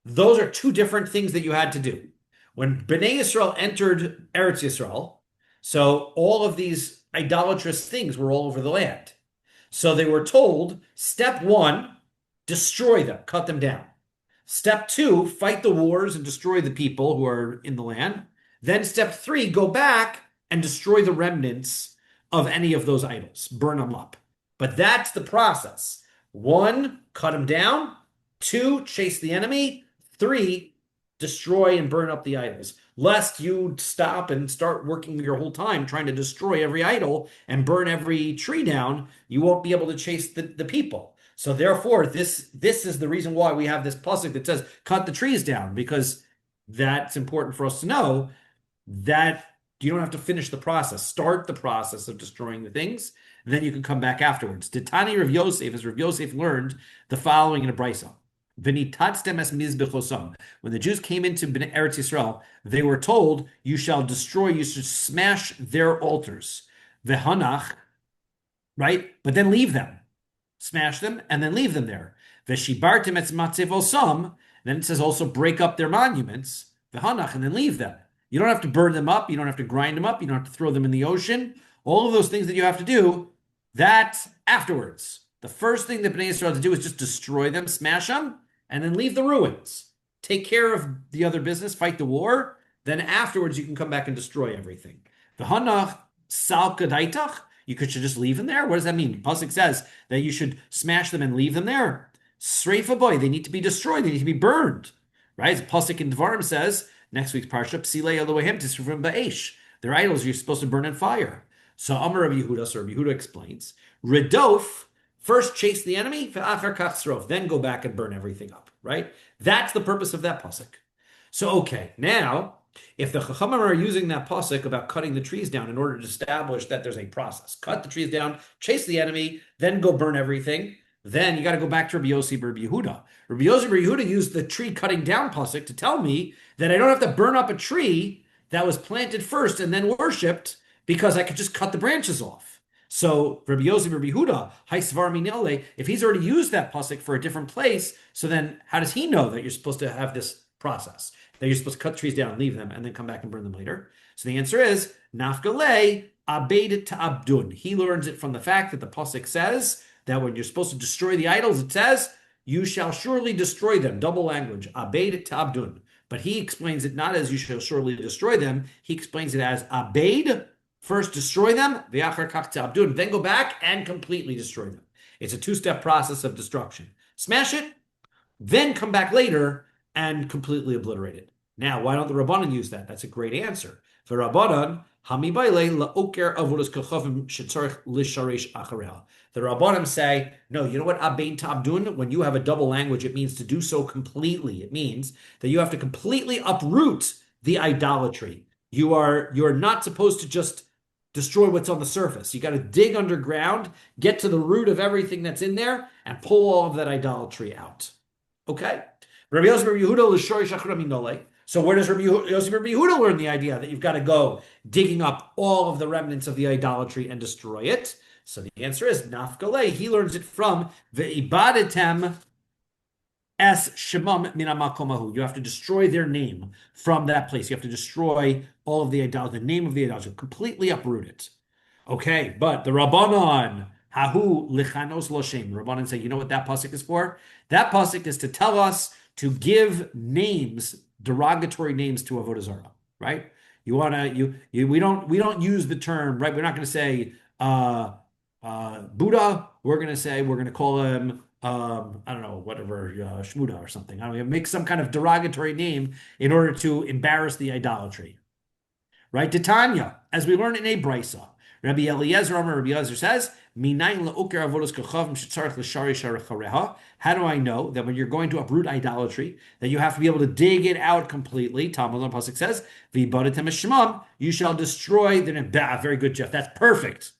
Those are two different things that you had to do. When Bnei Yisrael entered Eretz Yisrael, so all of these idolatrous things were all over the land. So they were told, step one, destroy them, cut them down. Step two, fight the wars and destroy the people who are in the land. Then step three, go back and destroy the remnants of any of those idols, burn them up. But that's the process. One, cut them down. Two, chase the enemy. Three, destroy and burn up the idols. Lest you stop and start working your whole time trying to destroy every idol and burn every tree down, you won't be able to chase the people. So therefore, this is the reason why we have this pasuk that says, cut the trees down, because that's important for us to know that you don't have to finish the process. Start the process of destroying the things, and then you can come back afterwards. Titani Rav Yosef, as Rav Yosef learned the following in a brisa. When the Jews came into Eretz Yisrael, they were told, you should smash their altars. Vehanach, right? But then leave them. Smash them and then leave them there. Veshibartim etz matzevosam, then it says also break up their monuments. Vehanach, and then leave them. You don't have to burn them up. You don't have to grind them up. You don't have to throw them in the ocean. All of those things that you have to do, that's afterwards. The first thing that Bnei Yisrael had to do is just destroy them, smash them, and then leave the ruins. Take care of the other business, fight the war. Then afterwards, you can come back and destroy everything. V'hanach sal kadaitach. You should just leave them there. What does that mean? Pasuk says that you should smash them and leave them there. Sreifa boy, they need to be destroyed. They need to be burned. Right? Pasuk in Dvarim says, next week's parsha, Psilei Elohim tisrufim ba'esh. Their idols you're supposed to burn in fire. So Amar Rabbi Yehuda, so Rabbi Yehuda explains, Redof First chase the enemy, then go back and burn everything up, right? That's the purpose of that pasuk. So, okay, now, if the Chachamim are using that pasuk about cutting the trees down in order to establish that there's a process, cut the trees down, chase the enemy, then go burn everything, then you got to go back to Rabbi Yossi Bar Yehuda. Rabbi Yossi Bar Yehuda used the tree cutting down pasuk to tell me that I don't have to burn up a tree that was planted first and then worshipped because I could just cut the branches off. So Rabbi Yossi Bar Yehuda, Haisvar Minele, if he's already used that pasuk for a different place, so then how does he know that you're supposed to have this process? That you're supposed to cut trees down, leave them, and then come back and burn them later? So the answer is Nafgale Abed Ta'abdun. He learns it from the fact that the pasuk says that when you're supposed to destroy the idols, it says, you shall surely destroy them. Double language, Abed Ta'abdun. But he explains it not as you shall surely destroy them. He explains it as Abed, first destroy them, V'achar kach ta'abdun, then go back and completely destroy them. It's a two-step process of destruction. Smash it, then come back later and completely obliterate it. Now, why don't the Rabbanan use that? That's a great answer. For Rabbanan, Hami baile la'oker avodas kachavim shetzarich lisharesh achareha. The Rabbanim say, no, you know what Abein Ta'abdun? When you have a double language, it means to do so completely. It means that you have to completely uproot the idolatry. You're not supposed to just destroy what's on the surface. You got to dig underground, get to the root of everything that's in there, and pull all of that idolatry out. Okay? Rabbi Yossi Bar Yehuda l'shorish achra minole. So where does Rabbi Yossi Bar Yehuda learn the idea that you've got to go digging up all of the remnants of the idolatry and destroy it? So the answer is Nafgale. He learns it from Ve'ibadetem es shemam min hamakom. You have to destroy their name from that place. You have to destroy all of the idolatry, the name of the idolatry, completely uproot it. Okay, but the Rabbanon, hahu lichanos lo shem. Rabbanon say, you know what that pasuk is for? That pasuk is to tell us to give names, derogatory names to Avodah Zara, right? We don't use the term, right? We're not going to say Buddha. We're going to call him I don't know, whatever, Shmuda or something. I don't know, make some kind of derogatory name in order to embarrass the idolatry. Right? Titania, as we learn in a brisa, Rabbi Eliezer says, how do I know that when you're going to uproot idolatry, that you have to be able to dig it out completely? Talmud Pasuk says, you shall destroy the. Very good, Jeff. That's perfect.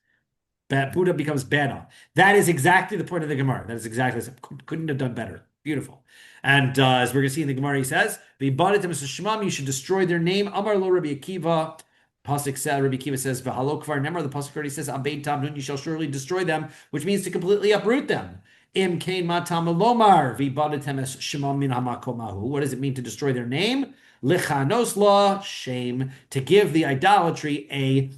Buddha becomes Bana. That is exactly the point of the Gemara. That is exactly, couldn't have done better. Beautiful. And as we're going to see in the Gemara, he says, you should destroy their name. Amar lo Rabbi Akiva. Pasuk said, Rabbi Akiva says, V'halo kvar nemar. The pasuk already says, Abein Ta'abdun, you shall surely destroy them, which means to completely uproot them. Im kain matam lomar v'ibadatem es shemam min hamakomahu. What does it mean to destroy their name? Lichanos la, shame, to give the idolatry a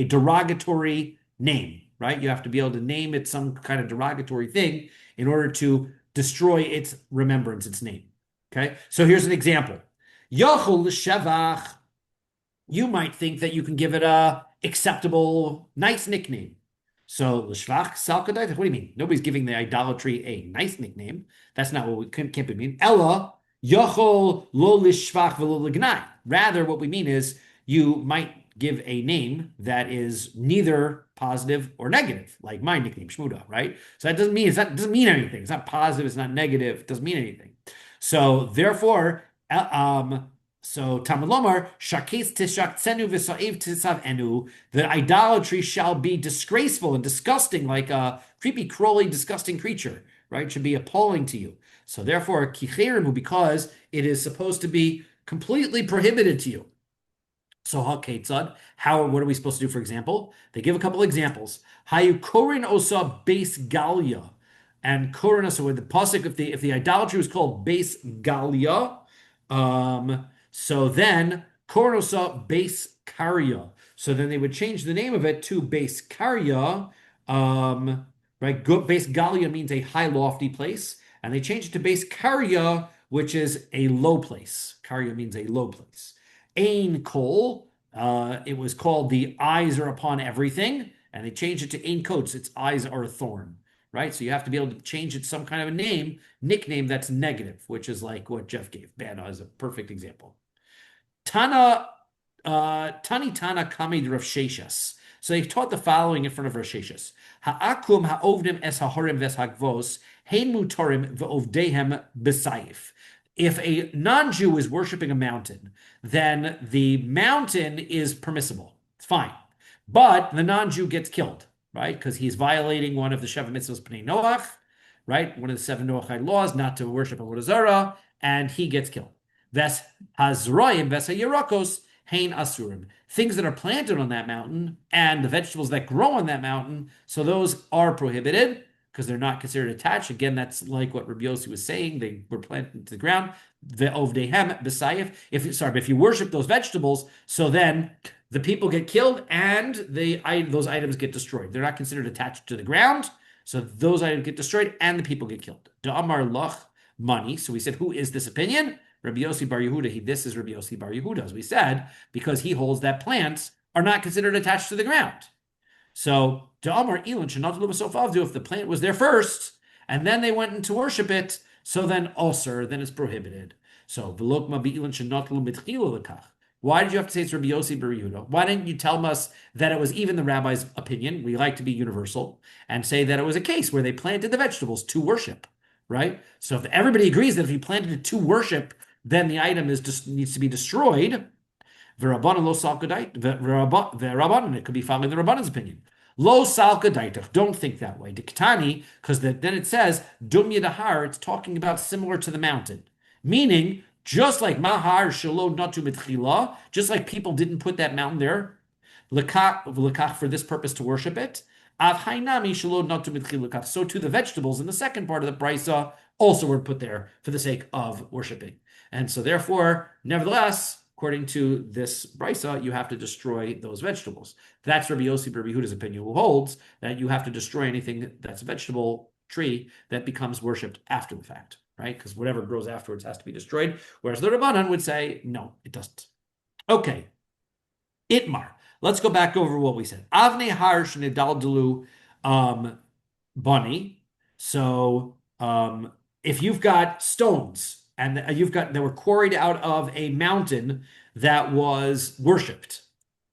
derogatory name, right? You have to be able to name it some kind of derogatory thing in order to destroy its remembrance, its name. Okay, so here's an example. Yochel l'shevach. You might think that you can give it a acceptable, nice nickname. So l'shvach salkadait. What do you mean? Nobody's giving the idolatry a nice nickname. That's not what we can't be mean. Ella yochel lo l'shvach v'lo l'gnai. Rather, what we mean is you might give a name that is neither positive or negative, like my nickname, Shmuda, right? So that doesn't mean anything. It's not positive, it's not negative, it doesn't mean anything. So therefore, Talmud Lomar, Shakis Tishaktsenu v'Sa'iv Tisavenu, the idolatry shall be disgraceful and disgusting, like a creepy, crawly, disgusting creature, right? It should be appalling to you. So therefore, Kicherimu, because it is supposed to be completely prohibited to you. So what are we supposed to do, for example? They give a couple examples. Hayu korin osa base galia. And korin osa, with the pasuk, if the idolatry was called base galia, so then korin osa base karya. So then they would change the name of it to base karya, right? Base galia means a high lofty place. And they changed it to base karya, which is a low place. Karya means a low place. Ein kol, it was called the eyes are upon everything, and they changed it to ein kots, its eyes are a thorn, right? So you have to be able to change it some kind of a nickname that's negative, which is like what Jeff gave. Bana is a perfect example. Tani Tana Kamid Rav Sheshas. So they taught the following in front of Rosh Hashanah. Ha'akum ha'ovdim es ha'horim ves ha'gvos, hein mutorim ve'ovdehem b'sayif. If a non-Jew is worshiping a mountain, then the mountain is permissible. It's fine. But the non-Jew gets killed, right? Because he's violating one of the Sheva Mitzvos B'nai Noach, right? One of the 7 Noachide laws, not to worship Avodah Zara, and he gets killed. Ves hazroim, ves ha'yerakos, hein asurim. Things that are planted on that mountain and the vegetables that grow on that mountain, so those are prohibited because they're not considered attached. Again, that's like what Rabbi Yossi was saying. They were planted into the ground. Ve'ovdehem b'sayif. If you worship those vegetables, so then the people get killed and those items get destroyed. They're not considered attached to the ground, so those items get destroyed and the people get killed. Da'amar lach money. So we said, who is this opinion? Rabbi Yossi Bar Yehuda. This is Rabbi Yossi Bar Yehuda, as we said, because he holds that plants are not considered attached to the ground. So, if the plant was there first, and then they went in to worship it, so then it's prohibited. So, why did you have to say it's Rabbi Yossi Bar Yehuda? Why didn't you tell us that it was even the rabbi's opinion? We like to be universal and say that it was a case where they planted the vegetables to worship, right? So if everybody agrees that if you planted it to worship, then the item needs to be destroyed. V'Rabbanan lo salkadait. V'Rabbanan, it could be following the Rabbanan's opinion. Lo salkadaitach. Don't think that way. Diktani, because then it says dum yedahar. It's talking about similar to the mountain, meaning just like mahar shelo natu mitchila, just like people didn't put that mountain there, lekach for this purpose to worship it. Av hainami shelo natu mitchila. So to the vegetables in the second part of the brisa also were put there for the sake of worshiping. And so therefore, nevertheless, according to this brisa, you have to destroy those vegetables. That's Rabbi Yossi Bar Yehuda's opinion, who holds that you have to destroy anything that's a vegetable tree that becomes worshipped after the fact, right? Because whatever grows afterwards has to be destroyed. Whereas the Rabbanan would say, no, it doesn't. Okay. Itmar. Let's go back over what we said. Avne harsh nedaldalu bani. So if you've got stones and they were quarried out of a mountain that was worshipped,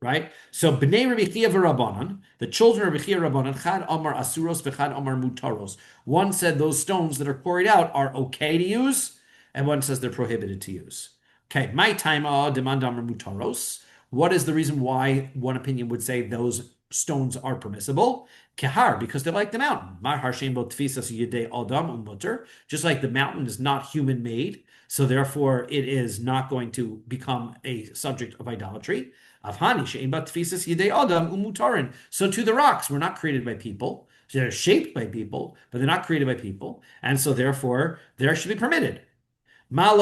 right? So b'nei Rabbi Chia v'Rabbanan, the children of Rabbi Chia Rabbanan, chad amar asuros v'chad amar mutaros. One said those stones that are quarried out are okay to use, and one says they're prohibited to use. Okay, my time demand amar mutaros. What is the reason why one opinion would say those stones are permissible? Kehar, because they're like the mountain. Just like the mountain is not human made, so therefore it is not going to become a subject of idolatry. So to the rocks, we're not created by people. They're shaped by people, but they're not created by people. And so therefore, they should be permitted. Yeah,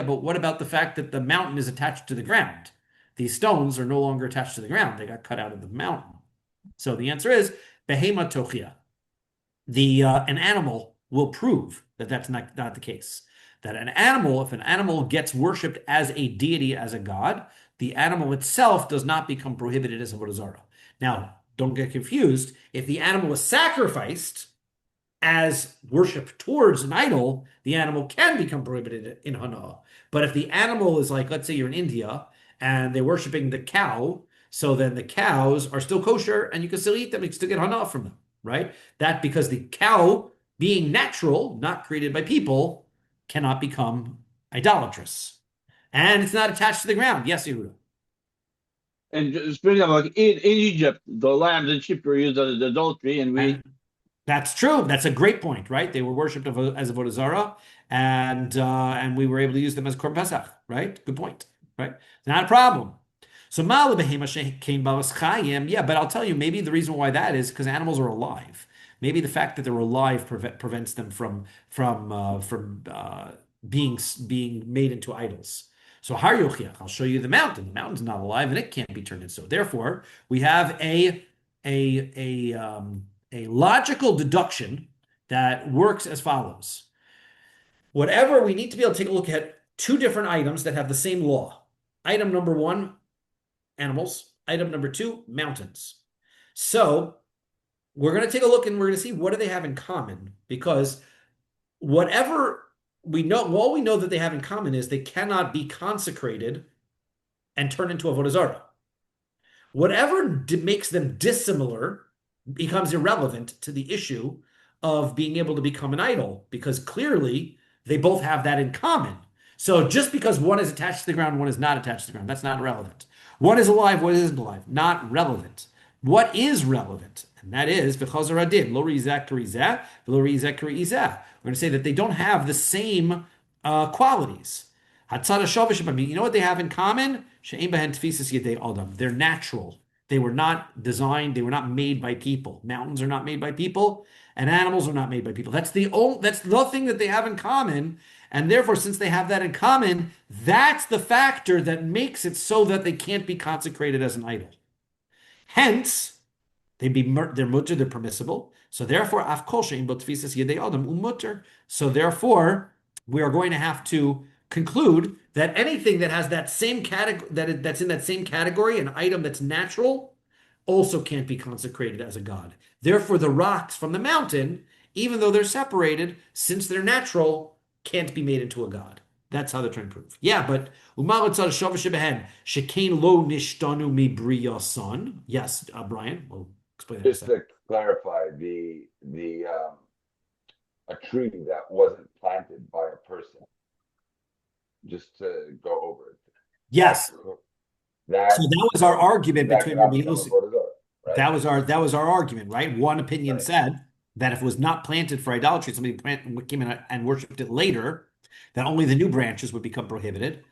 but what about the fact that the mountain is attached to the ground? These stones are no longer attached to the ground. They got cut out of the mountain. So the answer is behema tochia. An animal will prove that that's not the case. That if an animal gets worshipped as a deity, as a god, the animal itself does not become prohibited as Avodah Zara. Now, don't get confused. If the animal is sacrificed as worship towards an idol, the animal can become prohibited in Hana. But if the animal is like, let's say you're in India and they're worshiping the cow, so then the cows are still kosher and you can still eat them, you can still get Hana from them, right? That because the cow, being natural, not created by people, cannot become idolatrous. And it's not attached to the ground. Yes, Yehuda. And speaking of, like in Egypt, the lambs and sheep were used as adultery, and that's true. That's a great point, right? They were worshipped as Avodah Zara, and we were able to use them as Korban Pesach, right? Good point, right? Not a problem. So yeah, but I'll tell you, maybe the reason why that is because animals are alive. Maybe the fact that they're alive prevents them from being made into idols. So Har Yochiach, I'll show you the mountain. The mountain's not alive, and it can't be turned into. So therefore, we have a logical deduction that works as follows. Whatever, we need to be able to take a look at two different items that have the same law. Item number one, animals. Item number two, mountains. So we're going to take a look and we're going to see what do they have in common, because whatever we know, all we know that they have in common is they cannot be consecrated and turned into Avodah Zara. Whatever makes them dissimilar becomes irrelevant to the issue of being able to become an idol, because clearly they both have that in common. So just because one is attached to the ground, one is not attached to the ground, that's not relevant. One is alive, one isn't alive, not relevant. What is relevant? And that is v'chazar adin, lo rizeh k'rizeh, v'lo rizeh k'rizeh. We're going to say that they don't have the same qualities. Hatzad hashovish, you know what they have in common? She'ein behen tfisas yedei adam. They're natural. They were not designed. They were not made by people. Mountains are not made by people, and animals are not made by people. That's the thing that they have in common. And therefore, since they have that in common, that's the factor that makes it so that they can't be consecrated as an idol. Hence, they're mutter, they're permissible. So therefore, so therefore, we are going to have to conclude that anything that has that same category, that's in that same category, an item that's natural, also can't be consecrated as a god. Therefore, the rocks from the mountain, even though they're separated, since they're natural, can't be made into a god. That's how they're trying to prove. Yeah, but shekain lo nishtanu mi briyasan. Yes, Brian, we'll explain that. Just to clarify, a tree that wasn't planted by a person. Just to go over it. Yes. So that was our argument between Rabbi Yossi. Right? That was our argument, right? One opinion said that if it was not planted for idolatry, somebody came in and worshipped it later, that only the new branches would become prohibited.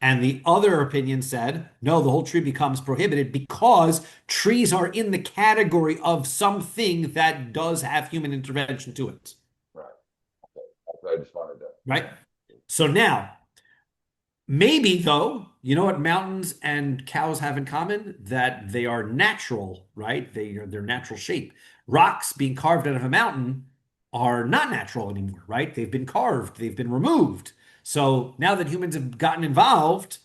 And the other opinion said, no, the whole tree becomes prohibited because trees are in the category of something that does have human intervention to it. Right. Okay. That's what I just wanted to. Right. So now, maybe though, you know what mountains and cows have in common? That they are natural, right? They're natural shape. Rocks being carved out of a mountain are not natural anymore, right? They've been carved, they've been removed. So now that humans have gotten involved,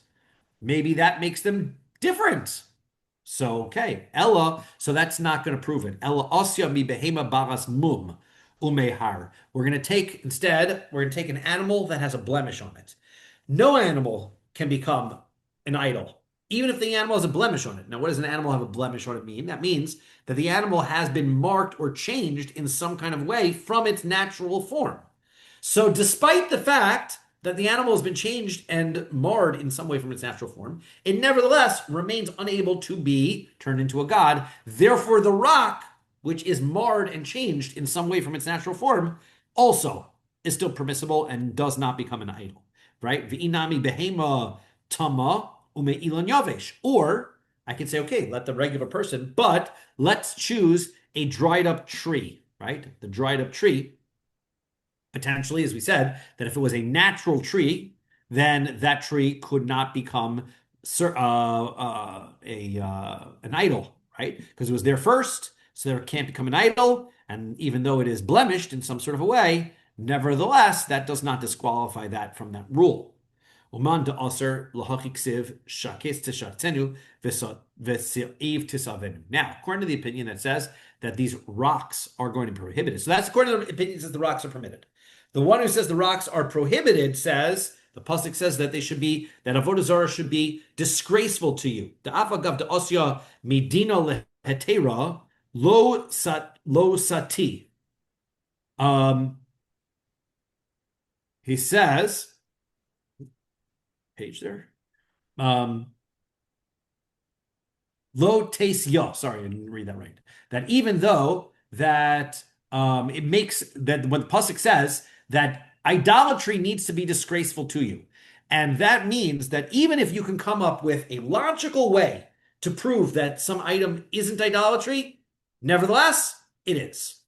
maybe that makes them different. So, okay, Ella, so that's not going to prove it. Ella osya mi behema baras mum umehar. We're going to take an animal that has a blemish on it. No animal can become an idol, even if the animal has a blemish on it. Now, what does an animal have a blemish on it mean? That means that the animal has been marked or changed in some kind of way from its natural form. So despite the fact that the animal has been changed and marred in some way from its natural form, it nevertheless remains unable to be turned into a god. Therefore, the rock, which is marred and changed in some way from its natural form, also is still permissible and does not become an idol. Right? V'inami behema tama ume ilan yavesh. Or I can say, okay, let the regular person, but let's choose a dried up tree, right? The dried up tree, potentially, as we said, that if it was a natural tree, then that tree could not become an idol, right? Because it was there first, so there can't become an idol. And even though it is blemished in some sort of a way, nevertheless, that does not disqualify that from that rule. Now, according to the opinion that says that these rocks are going to be prohibited. So that's according to the opinion that says the rocks are permitted. The one who says the rocks are prohibited says, the pasuk says that that Avodah Zara should be disgraceful to you. The afagav de osya midina lehetera lo sati. He says, page there. Lo teisya. Sorry, I didn't read that right. That even though that it makes that when the pasuk says that idolatry needs to be disgraceful to you, and that means that even if you can come up with a logical way to prove that some item isn't idolatry, nevertheless, it is.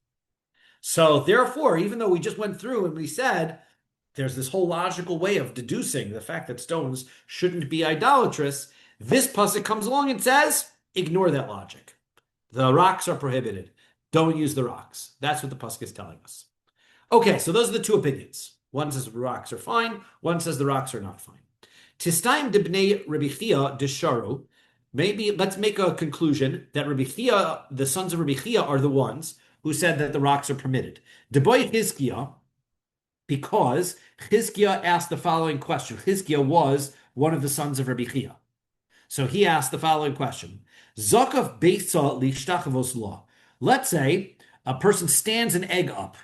So therefore, even though we just went through and we said there's this whole logical way of deducing the fact that stones shouldn't be idolatrous, this pasuk comes along and says, ignore that logic. The rocks are prohibited. Don't use the rocks. That's what the pasuk is telling us. Okay, so those are the two opinions. One says the rocks are fine. One says the rocks are not fine. Tistaim debnei Rabbi Chia desharu. Maybe let's make a conclusion that Rabbi Chia, the sons of Rabbi Chia, are the ones who said that the rocks are permitted. Deboy Chizkiah, because Chizkiah asked the following question. Chizkiah was one of the sons of Rabbi Chia. So he asked the following question. Zakav beisa lishtachavos law. Let's say a person stands an egg up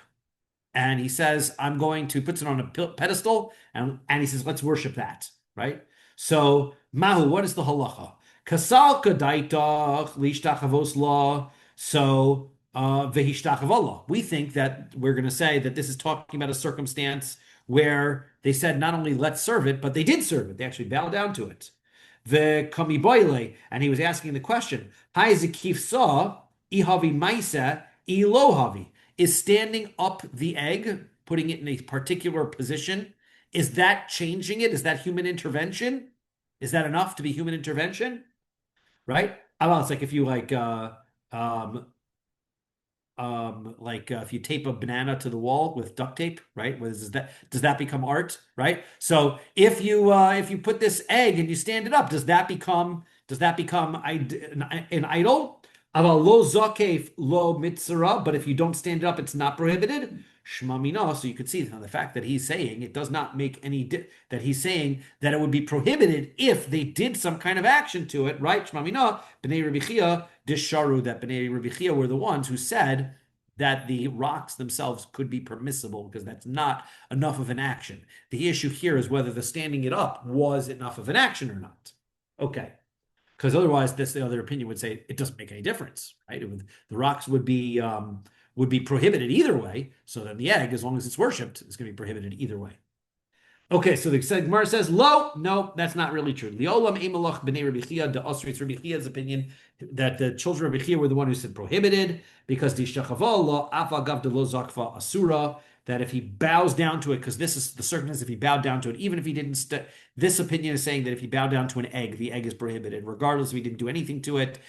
and he says, I'm going to, puts it on a pedestal and he says, let's worship that, right? So, Mahu, what is the halacha? Kasal kadaitach lishtachavos law. So, vehishtachav. We think that we're going to say that this is talking about a circumstance where they said not only let's serve it, but they did serve it. They actually bowed down to it. The kami boile, and he was asking the question, Hai zekif sa ihavi maisa ilohavi. Is standing up the egg, putting it in a particular position, is that changing it? Is that human intervention? Is that enough to be human intervention? Right? Well, it's like if you if you tape a banana to the wall with duct tape, right? Does that become art, right? So if you put this egg and you stand it up, does that become an idol? Aval lo zakef lo mitzvah, but if you don't stand it up, it's not prohibited. Shma mina. So you could see the fact that he's saying it does not make any that he's saying that it would be prohibited if they did some kind of action to it, right? Shma mina. Bnei Rabbi Chia disharu, that Bnei Rabbi Chia were the ones who said that the rocks themselves could be permissible because that's not enough of an action. The issue here is whether the standing it up was enough of an action or not. Okay. Because otherwise, the other opinion would say it doesn't make any difference, right? The rocks would be prohibited either way. So then the egg, as long as it's worshipped, is going to be prohibited either way. Okay, so the Gemara says, no, that's not really true. The Olam Emalach b'nei Rabbi Chia, the Osritz Rabbi Chia's opinion that the children of Rabbi Chia were the one who said prohibited because the Shachava lo afa gav de lo zakva asura, that if he bows down to it, because this is the circumstance, if he bowed down to it, even if he didn't, this opinion is saying that if he bowed down to an egg, the egg is prohibited, regardless if he didn't do anything to it.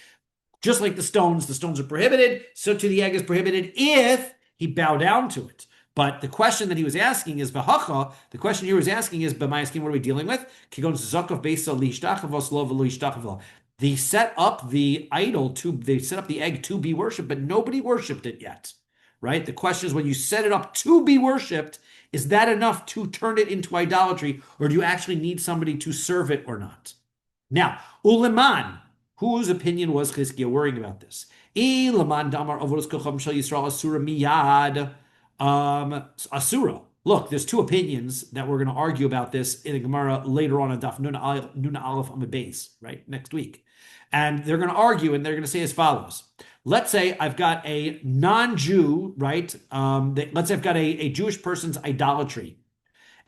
Just like the stones are prohibited, so too the egg is prohibited if he bowed down to it. But the question that he was asking is v'hacha. The question he was asking is b'mayaskim. What are we dealing with? Kigon zakav beisa lishtachavos lo v'lo lishtachavos. They set up the idol they set up the egg to be worshipped, but nobody worshipped it yet, right? The question is when you set it up to be worshipped, is that enough to turn it into idolatry, or do you actually need somebody to serve it or not? Now, uleman, whose opinion was Chizkiah worrying about this? Ilaman damar avodos kocham shel Yisrael asura miyad. Asura. Look, there's two opinions that we're going to argue about this in a Gemara later on Daf Nun Aleph Amud Beis, right, next week. And they're going to argue and they're going to say as follows. Let's say I've got a non-Jew, right? Let's say I've got a Jewish person's idolatry.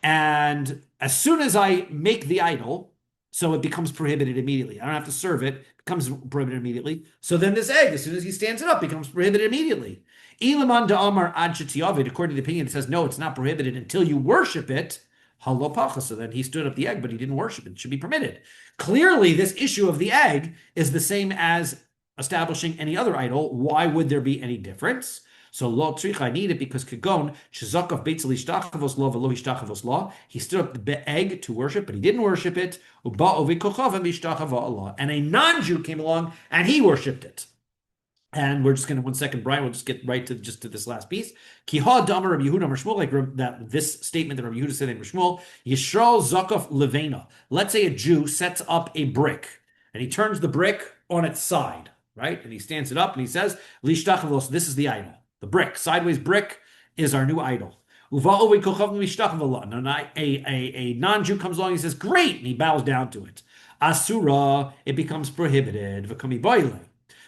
And as soon as I make the idol, so it becomes prohibited immediately. I don't have to serve it. It becomes prohibited immediately. So then this egg, as soon as he stands it up, becomes prohibited immediately. Ilaman da'amar ad shetiyavid, according to the opinion, it says, no, it's not prohibited until you worship it. Halopacha. So then he stood up the egg, but he didn't worship it. It should be permitted. Clearly, this issue of the egg is the same as establishing any other idol. Why would there be any difference? So lo tzricha, I need it because kagon shezakav beitzel ishtachavos lo v'lo ishtachavos lo. He stood up the egg to worship, but he didn't worship it. Uba ovikochav ishtachava Allah. And a non-Jew came along and he worshipped it. And we're just going to, 1 second, Brian, we'll just get right to this last piece. Kiha damar Rabbi Yehuda Shmuel, like that this statement that Rabbi Yehuda said in Shmuel, Yisrael zakaf levena. Let's say a Jew sets up a brick and he turns the brick on its side, right? And he stands it up and he says, Lishtachavos, this is the idol. The brick, sideways brick, is our new idol. A non-Jew comes along and he says, great, and he bows down to it. Asura, it becomes prohibited.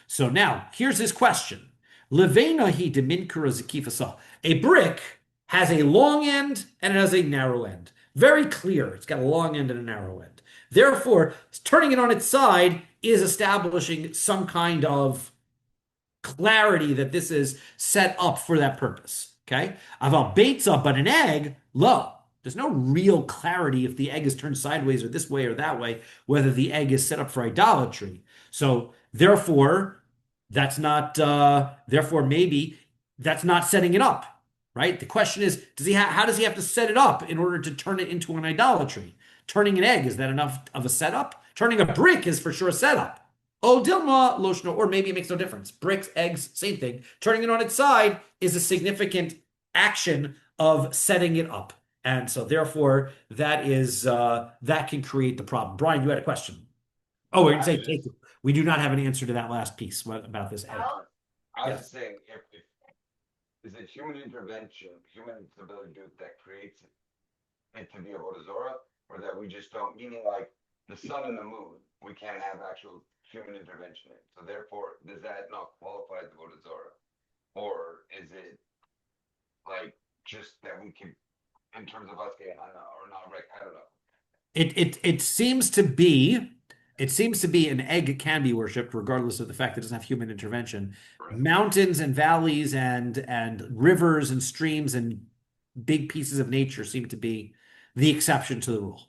So now, here's his question. A brick has a long end and it has a narrow end. Very clear. It's got a long end and a narrow end. Therefore, turning it on its side is establishing some kind of clarity that this is set up for that purpose. Okay? Aval beitza, but an egg, lo. There's no real clarity if the egg is turned sideways or this way or that way, whether the egg is set up for idolatry. So therefore, maybe that's not setting it up, right? The question is, how does he have to set it up in order to turn it into an idolatry? Turning an egg, is that enough of a setup? Turning a brick is for sure a setup. Oh, Dilma, Loshno, or maybe it makes no difference. Bricks, eggs, same thing. Turning it on its side is a significant action of setting it up. And so therefore, that can create the problem. Brian, you had a question. Oh, we're going to say take. We do not have an answer to that last piece. What about this egg? I was Yes. just saying, if is it human intervention, human ability to do it that creates it to be Avodah Zara, or that we just don't, meaning like the sun and the moon, we can't have actual human intervention in. So therefore, does that not qualify as Avodah Zara? Or is it like just that we can, in terms of us getting or not, I don't know. It seems to be an egg can be worshipped regardless of the fact that it doesn't have human intervention. Right. Mountains and valleys and rivers and streams and big pieces of nature seem to be the exception to the rule.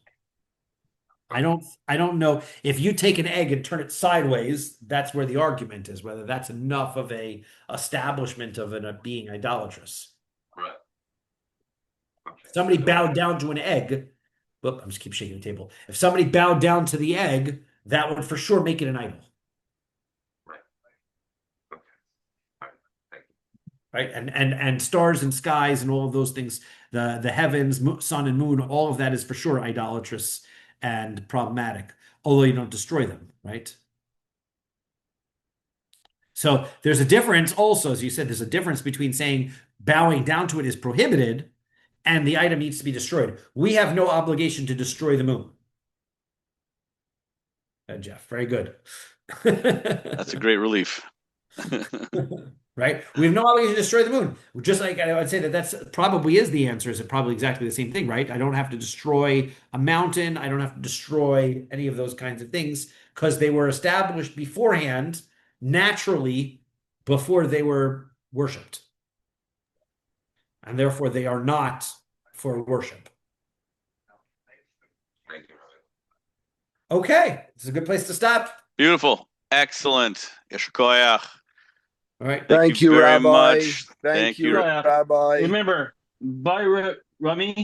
I don't know if you take an egg and turn it sideways, that's where the argument is, whether that's enough of a establishment of a being idolatrous. Right. Okay. Somebody bowed down to an egg. Whoop, I'm just keep shaking the table. If somebody bowed down to the egg, that would for sure make it an idol. Right. Okay. All right. Thank you. Right. And stars and skies and all of those things, the heavens, sun and moon, all of that is for sure idolatrous and problematic, although you don't destroy them, right? So there's a difference also, as you said, there's a difference between saying bowing down to it is prohibited and the item needs to be destroyed. We have no obligation to destroy the moon. Jeff, very good. That's a great relief. Right? We have no obligation to destroy the moon. Just like I would say that's probably is the answer. Is it probably exactly the same thing, right? I don't have to destroy a mountain. I don't have to destroy any of those kinds of things because they were established beforehand, naturally, before they were worshipped. And therefore they are not for worship. Thank you, Rabbi. Okay, this is a good place to stop. Beautiful. Excellent. Yesher koyach. All right. Thank you, very Rabbi. much. Thank you, Yeah. Rabbi. Remember, bye, Rami.